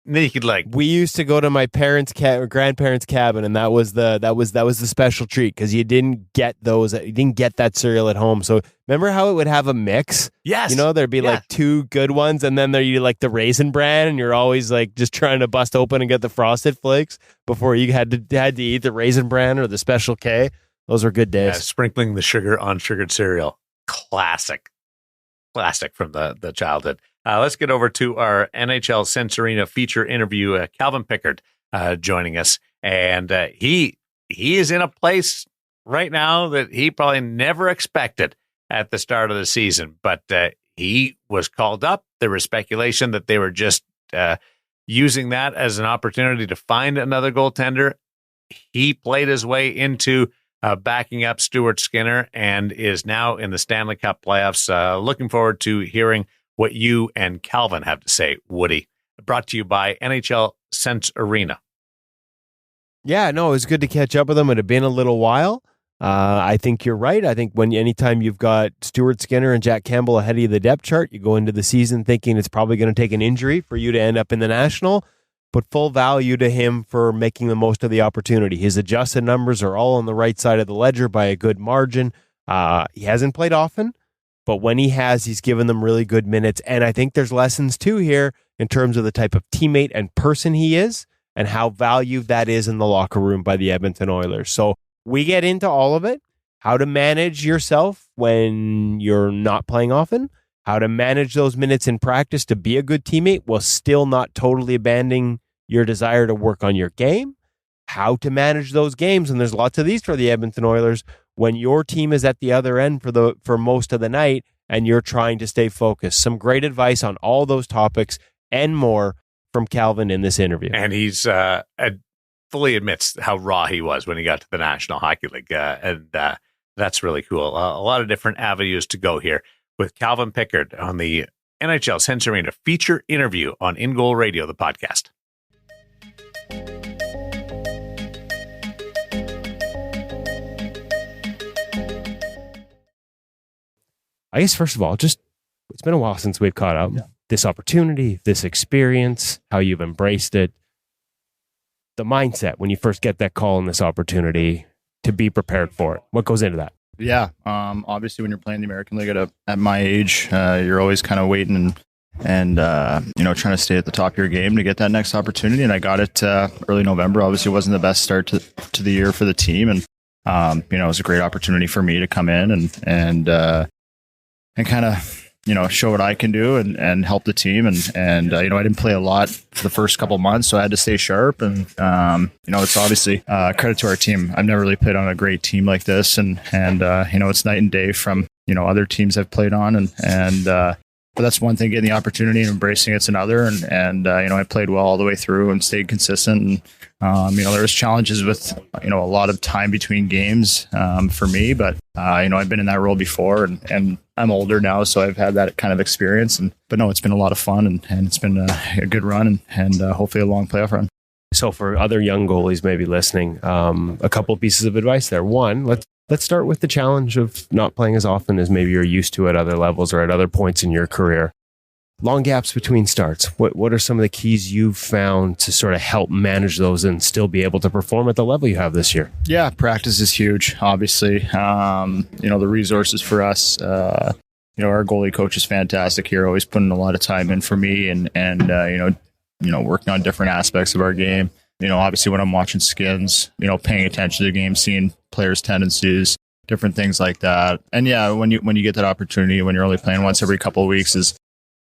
Speaker 1: And then you could like.
Speaker 2: We used to go to my parents' or grandparents' cabin, and that was the special treat because you didn't get those. You didn't get that cereal at home. So remember how it would have a mix?
Speaker 1: Yes.
Speaker 2: There'd be like two good ones, and then there'd like the Raisin Bran, and you're always like just trying to bust open and get the Frosted Flakes before you had to eat the Raisin Bran or the Special K. Those were good days.
Speaker 1: Sprinkling the sugar on sugared cereal, classic from the childhood. Let's get over to our NHL Sense Arena feature interview. Calvin Pickard joining us, and he is in a place right now that he probably never expected at the start of the season. But he was called up. There was speculation that they were just using that as an opportunity to find another goaltender. He played his way into backing up Stuart Skinner and is now in the Stanley Cup playoffs. Looking forward to hearing what you and Calvin have to say, Woody. Brought to you by NHL Sense Arena.
Speaker 2: Yeah, no, it was good to catch up with him. It had been a little while. I think you're right. I think anytime you've got Stuart Skinner and Jack Campbell ahead of you the depth chart, you go into the season thinking it's probably going to take an injury for you to end up in the National, but full value to him for making the most of the opportunity. His adjusted numbers are all on the right side of the ledger by a good margin. He hasn't played often, but when he has, he's given them really good minutes. And I think there's lessons too here in terms of the type of teammate and person he is and how valued that is in the locker room by the Edmonton Oilers. So we get into all of it, how to manage yourself when you're not playing often, how to manage those minutes in practice to be a good teammate while still not totally abandoning your desire to work on your game, how to manage those games. And there's lots of these for the Edmonton Oilers when your team is at the other end for most of the night and you're trying to stay focused. Some great advice on all those topics and more from Calvin in this interview.
Speaker 1: And he's fully admits how raw he was when he got to the National Hockey League. And that's really cool. A lot of different avenues to go here with Calvin Pickard on the NHL Sense Arena feature interview on InGoal Radio, the podcast.
Speaker 2: I guess, first of all, it's been a while since we've caught up. Yeah. This opportunity, this experience, how you've embraced it, the mindset when you first get that call and this opportunity to be prepared for it. What goes into that?
Speaker 6: Yeah. Obviously, when you're playing the American League at my age, you're always kind of waiting and trying to stay at the top of your game to get that next opportunity. And I got it early November. Obviously, it wasn't the best start to the year for the team. And, it was a great opportunity for me to come in and kind of, show what I can do and help the team. And I didn't play a lot for the first couple months, so I had to stay sharp. And, it's obviously credit to our team. I've never really played on a great team like this. And it's night and day from, other teams I've played on. But that's one thing, getting the opportunity and embracing it's another. And I played well all the way through and stayed consistent. And, there was challenges with, a lot of time between games for me. But, I've been in that role before and I'm older now, so I've had that kind of experience. But no, it's been a lot of fun and it's been a good run and hopefully a long playoff run.
Speaker 2: So for other young goalies maybe listening, a couple of pieces of advice there. One, let's start with the challenge of not playing as often as maybe you're used to at other levels or at other points in your career. Long gaps between starts. What are some of the keys you've found to sort of help manage those and still be able to perform at the level you have this year?
Speaker 6: Yeah, practice is huge, obviously. The resources for us, our goalie coach is fantastic here, always putting a lot of time in for me and working on different aspects of our game. Obviously when I'm watching skins, paying attention to the game, seeing players' tendencies, different things like that. And yeah, when you get that opportunity, when you're only playing once every couple of weeks, is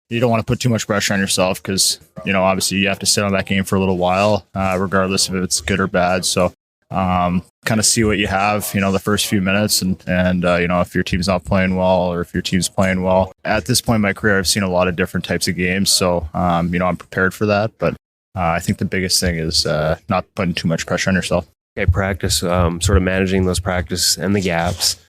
Speaker 6: you don't want to put too much pressure on yourself because, obviously you have to sit on that game for a little while, regardless if it's good or bad. So kind of see what you have, the first few minutes and if your team's not playing well or if your team's playing well. At this point in my career, I've seen a lot of different types of games. So, I'm prepared for that. But I think the biggest thing is not putting too much pressure on yourself.
Speaker 2: Okay, practice, sort of managing those practice and the gaps.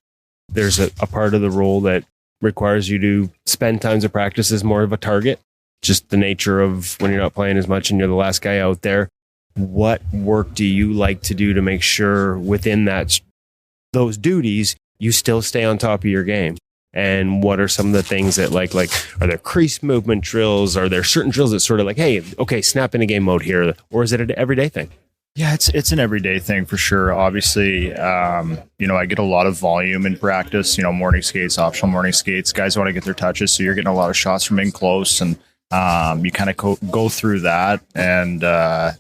Speaker 2: There's a part of the role that requires you to spend times of practice as more of a target. Just the nature of when you're not playing as much and you're the last guy out there. What work do you like to do to make sure within those duties, you still stay on top of your game? And what are some of the things that like, are there crease movement drills? Are there certain drills that sort of like, hey, okay, snap into game mode here? Or is it an everyday thing?
Speaker 6: Yeah, it's an everyday thing for sure. Obviously, I get a lot of volume in practice, morning skates, optional morning skates. Guys want to get their touches. So you're getting a lot of shots from in close, and you kind of go through that. And, they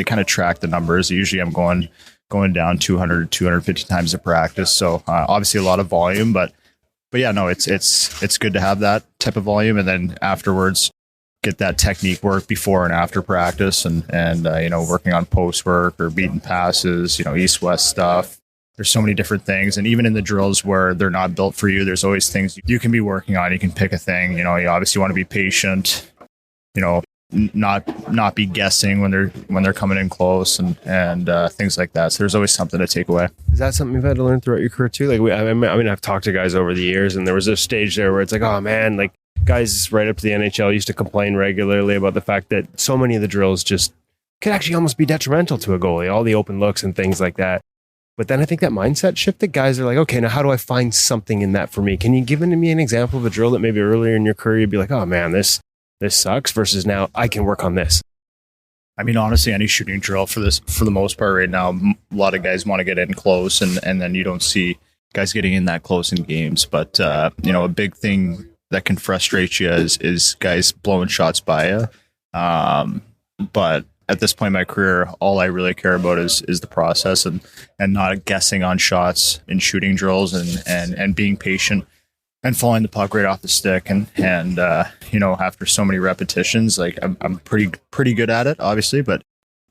Speaker 6: kind of track the numbers. Usually I'm going down 200, 250 times a practice. So obviously a lot of volume, but yeah, no, it's good to have that type of volume. And then afterwards, get that technique work before and after practice, and working on post work or beating passes, east-west stuff. There's so many different things. And even in the drills where they're not built for you, there's always things you can be working on. You can pick a thing, you obviously want to be patient, not be guessing when they're coming in close and things like that. So there's always something to take away.
Speaker 2: Is that something you've had to learn throughout your career too? Like, I've talked to guys over the years, and there was a stage there where it's like, oh man, like guys right up to the NHL used to complain regularly about the fact that so many of the drills just could actually almost be detrimental to a goalie, all the open looks and things like that. But then I think that mindset shifted. Guys are like, okay, now how do I find something in that for me? Can you give me an example of a drill that maybe earlier in your career you'd be like, oh man, this sucks, versus now I can work on this?
Speaker 6: I mean, honestly, any shooting drill for the most part right now, a lot of guys want to get in close, and then you don't see guys getting in that close in games. But, a big thing that can frustrate you is guys blowing shots by you. But at this point in my career, all I really care about is the process and not guessing on shots in shooting drills, and being patient and falling the puck right off the stick. And after so many repetitions, like I'm pretty good at it, obviously, but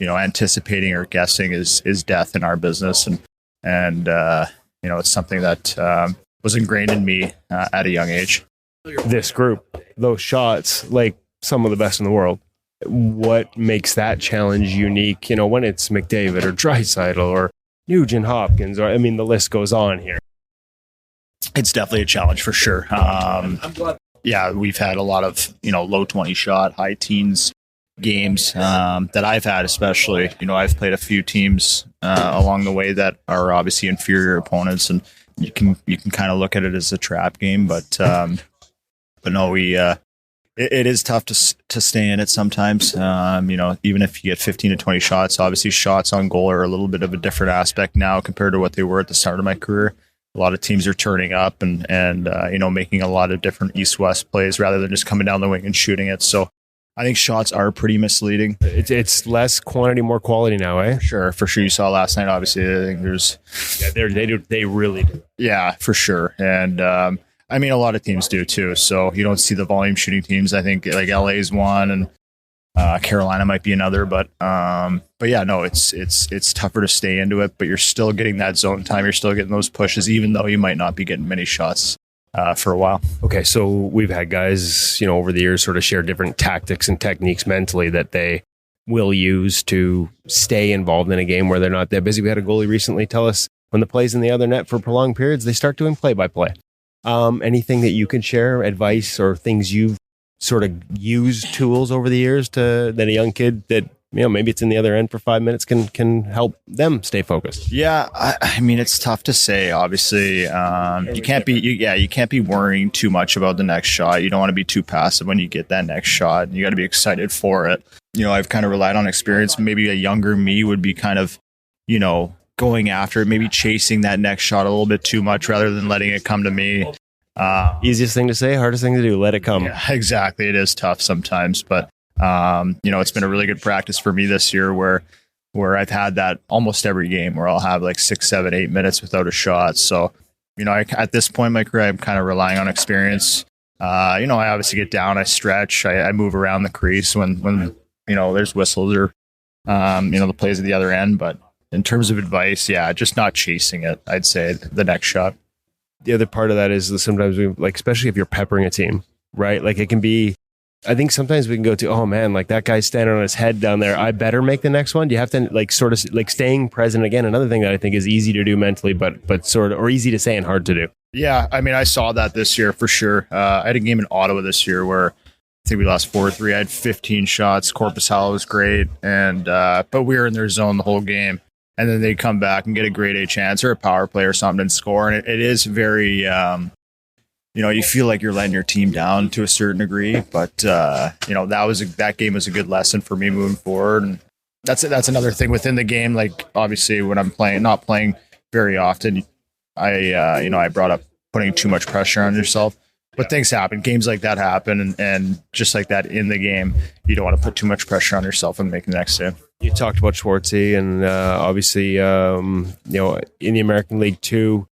Speaker 6: anticipating or guessing is death in our business. And it's something that was ingrained in me at a young age.
Speaker 2: This group, those shots, like some of the best in the world. What makes that challenge unique? When it's McDavid or Draisaitl or Nugent Hopkins, or the list goes on here.
Speaker 6: It's definitely a challenge for sure. Yeah, we've had a lot of low 20 shot, high teens games that I've had, especially. I've played a few teams along the way that are obviously inferior opponents, and you can kind of look at it as a trap game, but no, it is tough to stay in it sometimes. Even if you get 15 to 20 shots, obviously shots on goal are a little bit of a different aspect now compared to what they were at the start of my career. A lot of teams are turning up and making a lot of different east-west plays rather than just coming down the wing and shooting it. So I think shots are pretty misleading.
Speaker 2: It's less quantity, more quality now, eh?
Speaker 6: For sure. You saw last night, obviously. I think there's...
Speaker 2: Yeah, they really do.
Speaker 6: Yeah, for sure. And a lot of teams do too. So you don't see the volume shooting teams. I think like LA's one, and Carolina might be another. But yeah, no, it's tougher to stay into it. But you're still getting that zone time. You're still getting those pushes, even though you might not be getting many shots for a while.
Speaker 2: Okay, so we've had guys, over the years, sort of share different tactics and techniques mentally that they will use to stay involved in a game where they're not that busy. We had a goalie recently tell us when the play's in the other net for prolonged periods, they start doing play-by-play. Anything that you can share, advice or things you've sort of used tools over the years that a young kid that, maybe it's in the other end for 5 minutes can help them stay focused?
Speaker 6: Yeah. It's tough to say, obviously. You can't be worrying too much about the next shot. You don't want to be too passive when you get that next shot. You got to be excited for it. I've kind of relied on experience. Maybe a younger me would be kind of, going after it, maybe chasing that next shot a little bit too much rather than letting it come to me.
Speaker 2: Easiest thing to say, hardest thing to do, let it come.
Speaker 6: Yeah, exactly. It is tough sometimes, but it's been a really good practice for me this year where I've had that almost every game where I'll have like 6, 7, 8 minutes without a shot. So, at this point in my career, I'm kind of relying on experience. I obviously get down, I stretch, I move around the crease when there's whistles or, the plays at the other end, but in terms of advice, yeah, just not chasing it, I'd say, the next shot.
Speaker 2: The other part of that is that sometimes especially if you're peppering a team, right? Like it can be I think sometimes we can go to, oh man, like that guy's standing on his head down there. I better make the next one. Do you have to like sort of like staying present again? Another thing that I think is easy to do mentally, but sort of, or easy to say and hard to do.
Speaker 6: Yeah, I mean, I saw that this year for sure. I had a game in Ottawa this year where I think we lost 4-3. I had 15 shots. Corpus Hall was great, and but we were in their zone the whole game. And then they come back and get a grade A chance or a power play or something and score. And it is very, you feel like you're letting your team down to a certain degree. But that game was a good lesson for me moving forward. And that's another thing within the game. Like obviously, when I'm not playing very often, I brought up putting too much pressure on yourself. But things happen. Games like that happen, and just like that in the game, you don't want to put too much pressure on yourself and make the next save.
Speaker 2: You talked about Schwartzy, and obviously, in the American League too,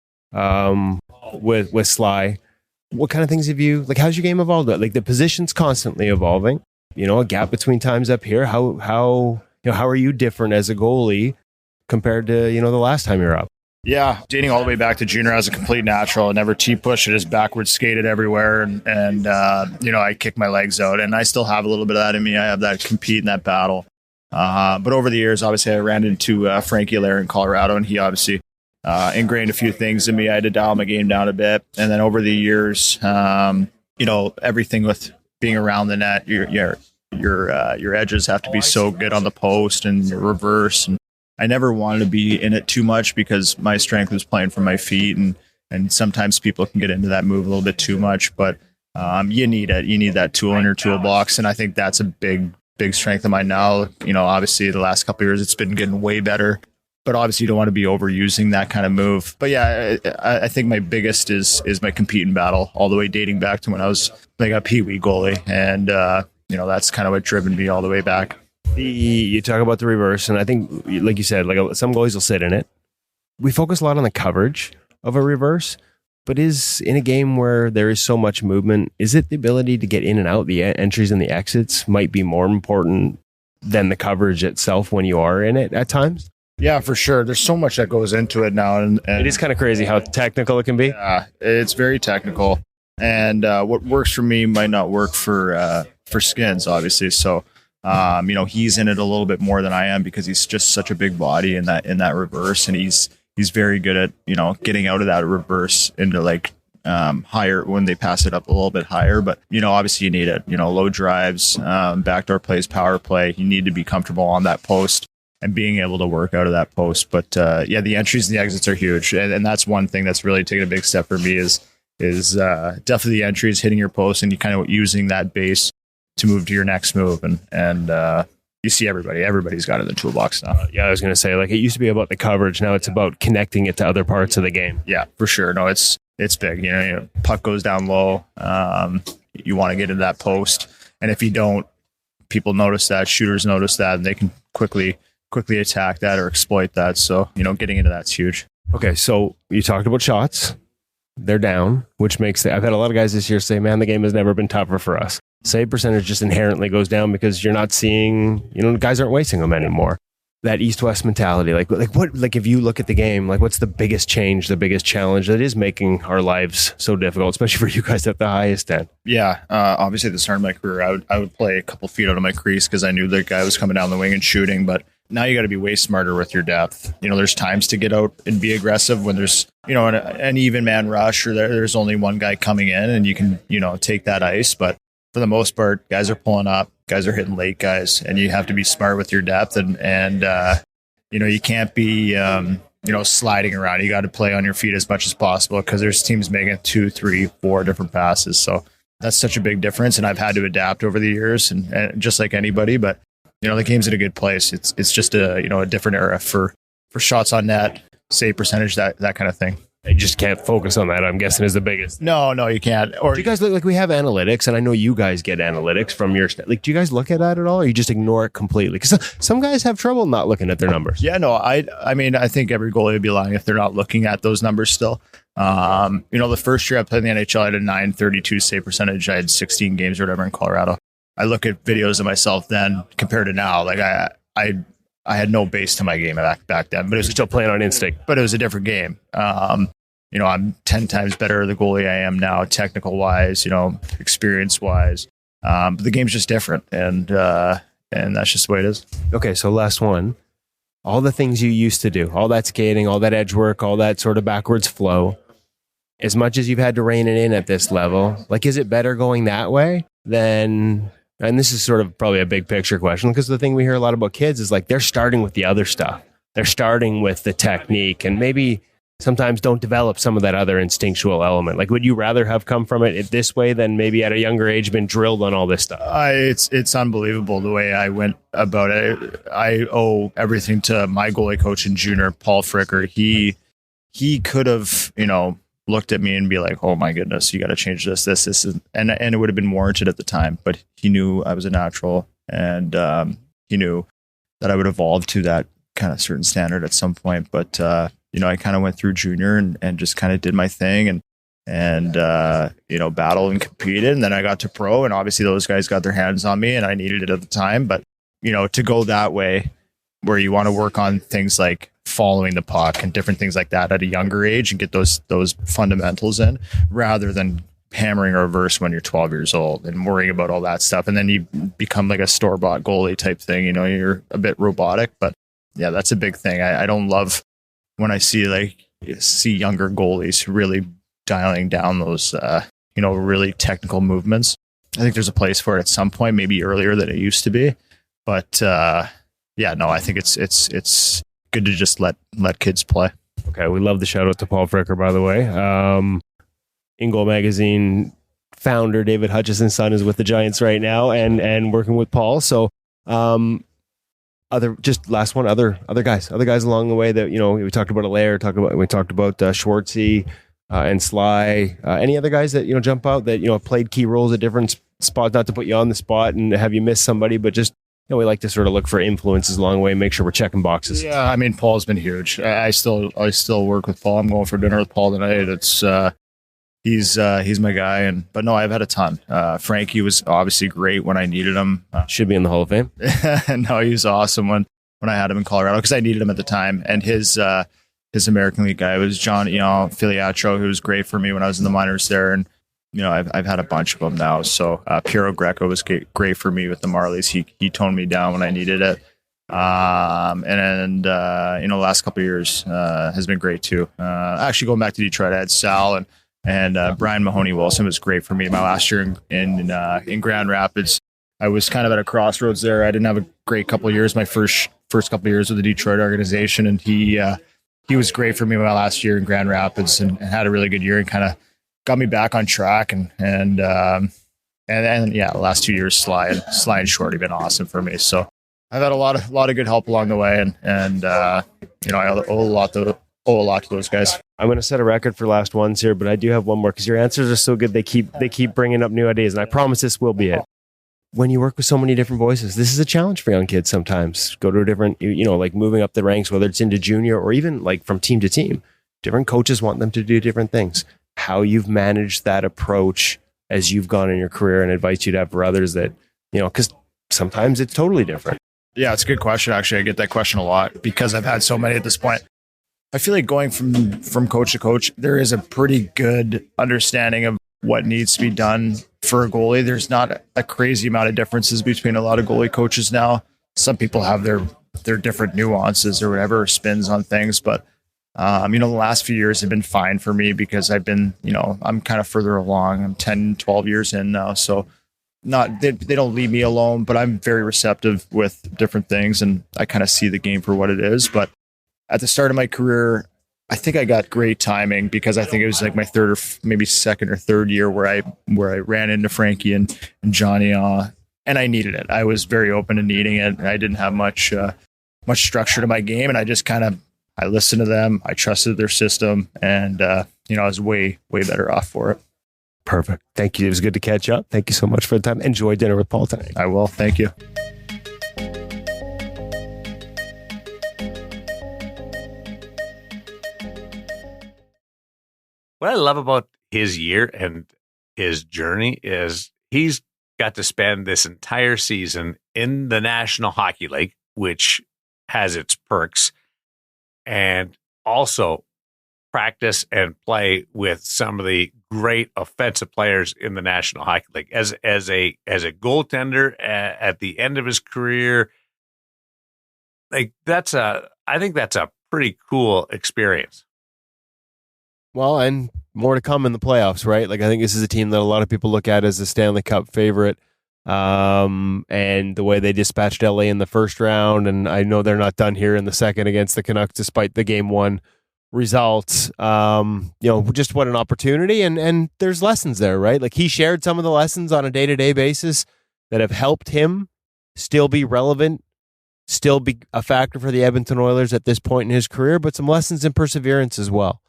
Speaker 2: with Sly. What kind of things have you like? How's your game evolved? Like the position's constantly evolving. A gap between times up here. How are you different as a goalie compared to the last time you're up?
Speaker 6: Yeah, dating all the way back to junior, I was a complete natural. I never T-pushed. I just backwards skated everywhere. And I kicked my legs out. And I still have a little bit of that in me. I have that compete in that battle. But over the years, obviously, I ran into Frankie Allaire in Colorado. And he obviously ingrained a few things in me. I had to dial my game down a bit. And then over the years, everything with being around the net, your edges have to be so good on the post and your reverse. And I never wanted to be in it too much because my strength was playing from my feet, and sometimes people can get into that move a little bit too much. But you need it. You need that tool in your toolbox, and I think that's a big strength of mine now. Obviously the last couple of years it's been getting way better, but obviously you don't want to be overusing that kind of move. But yeah, I think my biggest is my competing battle, all the way dating back to when I was like a pee-wee goalie, and that's kind of what driven me all the way back.
Speaker 2: You talk about the reverse, and I think, like you said, like some goalies will sit in it. We focus a lot on the coverage of a reverse, but is in a game where there is so much movement, is it the ability to get in and out, the entries and the exits might be more important than the coverage itself when you are in it at times?
Speaker 6: Yeah, for sure. There's so much that goes into it now. And
Speaker 2: it is kind of crazy how technical it can be.
Speaker 6: Yeah, it's very technical. And what works for me might not work for Skins, obviously. So, he's in it a little bit more than I am because he's just such a big body in that reverse, and he's very good at getting out of that reverse into like higher when they pass it up a little bit higher. But obviously you need it. Low drives, backdoor plays, power play. You need to be comfortable on that post and being able to work out of that post. But the entries and the exits are huge, and that's one thing that's really taken a big step for me is definitely the entries, hitting your post, and you kind of using that base to move to your next move. And you see everybody's got it in the toolbox now.
Speaker 2: Yeah, I was going to say, like, it used to be about the coverage. Now it's about connecting it to other parts of the game.
Speaker 6: Yeah, for sure. No, it's big. Puck goes down low. You want to get into that post. And if you don't, people notice that, shooters notice that, and they can quickly attack that or exploit that. So, getting into that's huge.
Speaker 2: Okay, so you talked about shots. They're down, which makes I've had a lot of guys this year say, man, the game has never been tougher for us. Save percentage just inherently goes down because you're not seeing, guys aren't wasting them anymore. That East-West mentality, like if you look at the game, like what's the biggest change, the biggest challenge that is making our lives so difficult, especially for you guys at the highest end?
Speaker 6: Yeah, obviously at the start of my career, I would play a couple feet out of my crease because I knew the guy was coming down the wing and shooting. But now you got to be way smarter with your depth. There's times to get out and be aggressive when there's, an even man rush or there's only one guy coming in and you can, take that ice. But for the most part, guys are pulling up, guys are hitting late guys, and you have to be smart with your depth and you can't be, sliding around. You got to play on your feet as much as possible because there's teams making 2, 3, 4 different passes. So that's such a big difference. And I've had to adapt over the years and just like anybody, but the game's in a good place. It's just a different era for shots on net, save percentage, that kind of thing.
Speaker 2: You just can't focus on that, I'm guessing, is the biggest.
Speaker 6: No, you can't. Or
Speaker 2: do you guys look like we have analytics, and I know you guys get analytics from your like. Do you guys look at that at all, or you just ignore it completely? Because some guys have trouble not looking at their numbers.
Speaker 6: Yeah, no, I mean, I think every goalie would be lying if they're not looking at those numbers still. The first year I played in the NHL, I had a .932 save percentage. I had 16 games or whatever in Colorado. I look at videos of myself then compared to now. Like I had no base to my game back then, but it was
Speaker 2: still playing on instinct.
Speaker 6: But it was a different game. I'm 10 times better the goalie I am now, technical wise, experience wise. But the game's just different, and that's just the way it is.
Speaker 2: Okay, so last one. All the things you used to do, all that skating, all that edge work, all that sort of backwards flow, as much as you've had to rein it in at this level, like, is it better going that way than, and this is sort of probably a big picture question, because the thing we hear a lot about kids is like, they're starting with the other stuff. They're starting with the technique and maybe sometimes don't develop some of that other instinctual element. Like, would you rather have come from it this way than maybe at a younger age been drilled on all this stuff?
Speaker 6: It's unbelievable the way I went about it. I owe everything to my goalie coach in junior, Paul Fricker. He could have, looked at me and be like, oh my goodness, you got to change this, and it would have been warranted at the time. But he knew I was a natural, and he knew that I would evolve to that kind of certain standard at some point. But I kind of went through junior and just kind of did my thing and battled and competed. And then I got to pro, and obviously those guys got their hands on me and I needed it at the time. But, to go that way where you want to work on things like following the puck and different things like that at a younger age and get those fundamentals in, rather than hammering a reverse when you're 12 years old and worrying about all that stuff. And then you become like a store-bought goalie type thing. You're a bit robotic, but yeah, that's a big thing. I don't love when I see younger goalies really dialing down those, really technical movements. I think there's a place for it at some point, maybe earlier than it used to be. But I think it's good to just let kids play.
Speaker 2: Okay, we love the shout out to Paul Fricker, by the way. InGoal magazine founder David Hutchison's son is with the Giants right now, and working with Paul. So, other guys along the way that we talked about Allaire, we talked about Schwartzy and Sly. Any other guys that jump out that played key roles at different spots? Not to put you on the spot and have you missed somebody, but just we like to sort of look for influences along the way and make sure we're checking boxes.
Speaker 6: Yeah, I mean, Paul's been huge. I still work with Paul. I'm going for dinner with Paul tonight. It's he's my guy. But no, I've had a ton. Frankie was obviously great when I needed him.
Speaker 2: Should be in the Hall of Fame.
Speaker 6: No, he was awesome when I had him in Colorado because I needed him at the time. And his American League guy was John Filiatro, who was great for me when I was in the minors there. And I've had a bunch of them now. So Piero Greco was great for me with the Marlies. He toned me down when I needed it. The last couple of years has been great too. Actually, going back to Detroit, I had Sal and Brian Mahoney Wilson was great for me my last year in Grand Rapids. I was kind of at a crossroads there. I didn't have a great couple of years. My first couple of years with the Detroit organization, and he was great for me my last year in Grand Rapids and had a really good year and kind of got me back on track. And the last 2 years, Sly and Shorty have been awesome for me. So I've had a lot of good help along the way, and I owe a lot to those guys.
Speaker 2: I'm going to set a record for last ones here, but I do have one more because your answers are so good. They keep bringing up new ideas, and I promise this will be it. When you work with so many different voices, this is a challenge for young kids sometimes. Go to a different, like moving up the ranks, whether it's into junior or even like from team to team. Different coaches want them to do different things. How you've managed that approach as you've gone in your career, and advice you'd have for others that, because sometimes it's totally different.
Speaker 6: Yeah, it's a good question. Actually, I get that question a lot because I've had so many at this point. I feel like going from coach to coach, there is a pretty good understanding of what needs to be done for a goalie. There's not a crazy amount of differences between a lot of goalie coaches now. Some people have their different nuances or whatever, spins on things. But, the last few years have been fine for me because I've been, I'm kind of further along. I'm 10, 12 years in now. So they don't leave me alone, but I'm very receptive with different things. And I kind of see the game for what it is. But at the start of my career, I think I got great timing because I think it was like my third or maybe second or third year where I ran into Frankie and Johnny, and I needed it. I was very open to needing it. I didn't have much structure to my game, and I just I listened to them. I trusted their system, and I was way better off for it.
Speaker 2: Perfect. Thank you. It was good to catch up. Thank you so much for the time. Enjoy dinner with Paul tonight.
Speaker 6: I will. Thank you.
Speaker 1: What I love about his year and his journey is he's got to spend this entire season in the National Hockey League, which has its perks, and also practice and play with some of the great offensive players in the National Hockey League. As a goaltender at the end of his career, like I think that's a pretty cool experience.
Speaker 2: Well, and more to come in the playoffs, right? Like, I think this is a team that a lot of people look at as a Stanley Cup favorite. And the way they dispatched LA in the first round, and I know they're not done here in the second against the Canucks, despite the game one results. Just what an opportunity, and there's lessons there, right? Like, he shared some of the lessons on a day-to-day basis that have helped him still be relevant, still be a factor for the Edmonton Oilers at this point in his career, but some lessons in perseverance as well.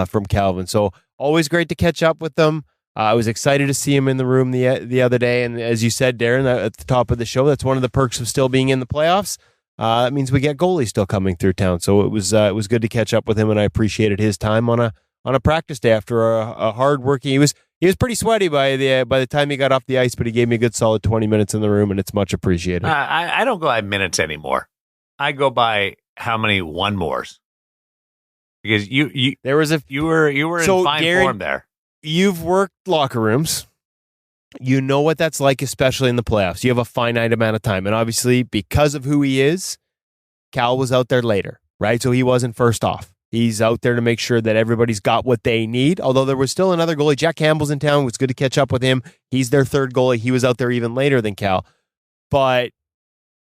Speaker 2: From Calvin. So always great to catch up with them. I was excited to see him in the room the other day. And as you said, Darren, at the top of the show, that's one of the perks of still being in the playoffs. That means we get goalie still coming through town. So it was good to catch up with him, and I appreciated his time on a practice day after a hard working. He was pretty sweaty by the time he got off the ice, but he gave me a good solid 20 minutes in the room, and it's much appreciated.
Speaker 1: I don't go by minutes anymore. I go by how many one mores. Because you were in fine form there.
Speaker 2: You've worked locker rooms. You know what that's like, especially in the playoffs. You have a finite amount of time. And obviously, because of who he is, Cal was out there later, right? So he wasn't first off. He's out there to make sure that everybody's got what they need. Although there was still another goalie. Jack Campbell's in town. It was good to catch up with him. He's their third goalie. He was out there even later than Cal. But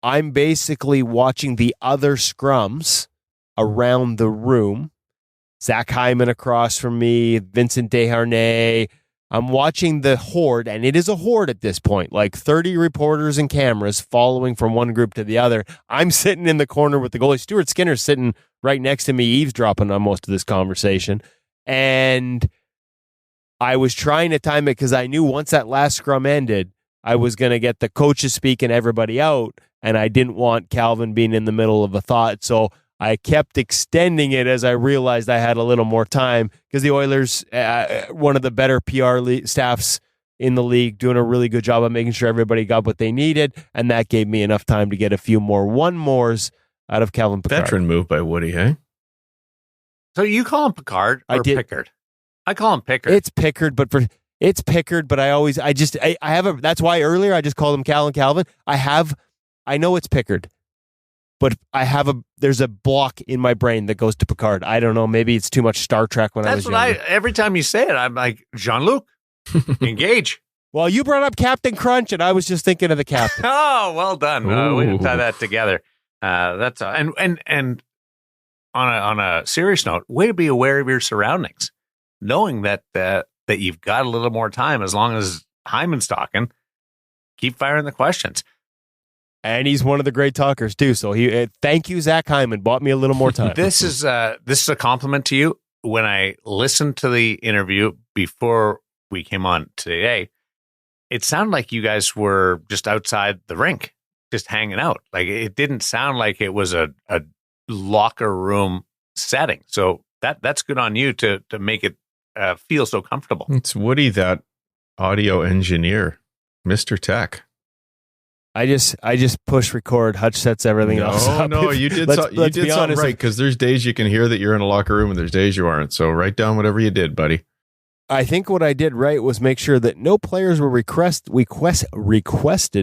Speaker 2: I'm basically watching the other scrums around the room. Zach Hyman across from me, Vincent Desharnais. I'm watching the horde, and it is a horde at this point, like 30 reporters and cameras following from one group to the other. I'm sitting in the corner with the goalie. Stuart Skinner's sitting right next to me, eavesdropping on most of this conversation. And I was trying to time it because I knew once that last scrum ended, I was going to get the coaches speaking everybody out, and I didn't want Calvin being in the middle of a thought. So I kept extending it as I realized I had a little more time because the Oilers, one of the better PR staffs in the league, doing a really good job of making sure everybody got what they needed, and that gave me enough time to get a few more one-mores out of Calvin Pickard.
Speaker 3: Veteran move by Woody, hey?
Speaker 1: So you call him Pickard or Pickard? I call him Pickard.
Speaker 2: It's Pickard, but that's why earlier I just called him Cal and Calvin. I know it's Pickard. But there's a block in my brain that goes to Pickard. I don't know. Maybe it's too much Star Trek when I was younger.
Speaker 1: Every time you say it, I'm like, Jean-Luc, engage.
Speaker 2: Well, you brought up Captain Crunch, and I was just thinking of the captain.
Speaker 1: Oh, well done. We didn't tie that together. That's and on a serious note, way to be aware of your surroundings, knowing that you've got a little more time as long as Hyman's talking. Keep firing the questions.
Speaker 2: And he's one of the great talkers too. So thank you, Zach Hyman, bought me a little more time.
Speaker 1: This is a compliment to you. When I listened to the interview before we came on today, it sounded like you guys were just outside the rink, just hanging out. Like, it didn't sound like it was a locker room setting. So that's good on you to make it feel so comfortable.
Speaker 3: It's Woody, that audio engineer, Mr. Tech.
Speaker 2: I just push record. Hutch sets everything else up.
Speaker 3: No, you did something right, because there's days you can hear that you're in a locker room and there's days you aren't. So write down whatever you did, buddy.
Speaker 2: I think what I did right was make sure that no players were requested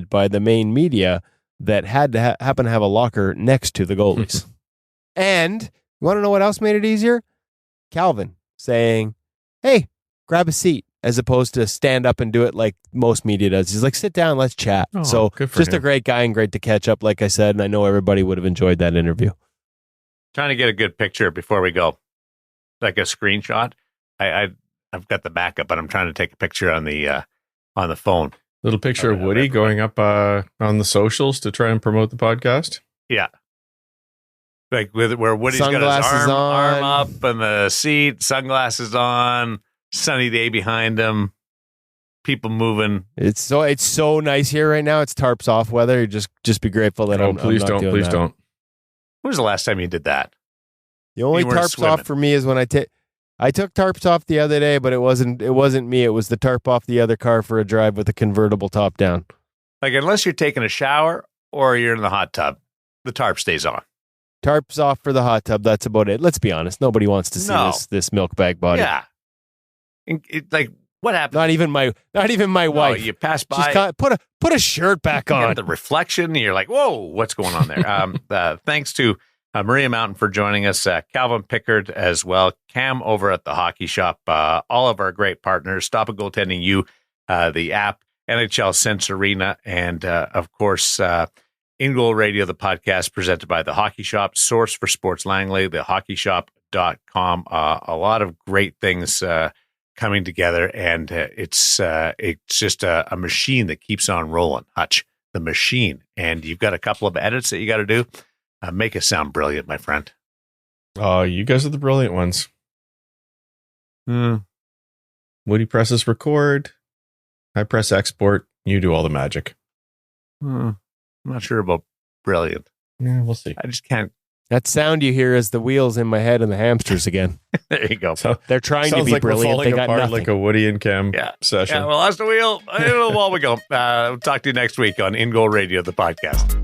Speaker 2: by the main media that had to happen to have a locker next to the goalies. And you want to know what else made it easier? Calvin saying, "Hey, grab a seat," as opposed to stand up and do it like most media does. He's like, "Sit down, let's chat."
Speaker 3: Oh,
Speaker 2: so just
Speaker 3: him.
Speaker 2: A great guy and great to catch up, like I said, and I know everybody would have enjoyed that interview.
Speaker 1: Trying to get a good picture before we go, like a screenshot. I've got the backup, but I'm trying to take a picture on the phone.
Speaker 3: Little picture of Woody going up on the socials to try and promote the podcast.
Speaker 1: Yeah. Like where Woody's got his arm up in the seat, sunglasses on, sunny day behind him, people moving.
Speaker 2: It's so nice here right now. It's tarps off weather. Just be grateful that
Speaker 3: please don't.
Speaker 1: When was the last time you did that?
Speaker 2: The only tarps off for me is when I took tarps off the other day, but it wasn't me. It was the tarp off the other car for a drive with a convertible top down.
Speaker 1: Like, unless you're taking a shower or you're in the hot tub, the tarp stays on.
Speaker 2: Tarps off for the hot tub. That's about it. Let's be honest. Nobody wants to see
Speaker 1: No.
Speaker 2: this milk bag body.
Speaker 1: Yeah. Like, what happened?
Speaker 2: Not even my
Speaker 1: No,
Speaker 2: wife.
Speaker 1: you pass by.
Speaker 2: She's put a shirt back
Speaker 1: you
Speaker 2: on.
Speaker 1: get the reflection, and you're like, whoa, what's going on there? Thanks to Maria Mountain for joining us, Calvin Pickard as well, Cam over at the Hockey Shop, all of our great partners, Stop a Goaltending You, the app, NHL Sense Arena, and of course, InGoal Radio, the podcast presented by the Hockey Shop, source for sports Langley, thehockeyshop.com. A lot of great things coming together, and it's just a machine that keeps on rolling. Hutch, the machine, and you've got a couple of edits that you got to do. Make us sound brilliant, my friend.
Speaker 3: Oh, you guys are the brilliant ones. Woody presses record. I press export. You do all the magic.
Speaker 1: I'm not sure about brilliant.
Speaker 3: Yeah, we'll see.
Speaker 1: I just can't.
Speaker 2: That sound you hear is the wheels in my head and the hamsters again.
Speaker 1: There you go.
Speaker 3: So,
Speaker 2: They're trying to
Speaker 3: sounds
Speaker 2: be
Speaker 3: like we're
Speaker 2: brilliant.
Speaker 3: falling
Speaker 2: They got
Speaker 3: apart
Speaker 2: nothing.
Speaker 3: like a Woody and Cam
Speaker 1: Yeah.
Speaker 3: session.
Speaker 1: Yeah, well, that's the wheel. I don't know while we go. We'll talk to you next week on InGoal Radio, the podcast.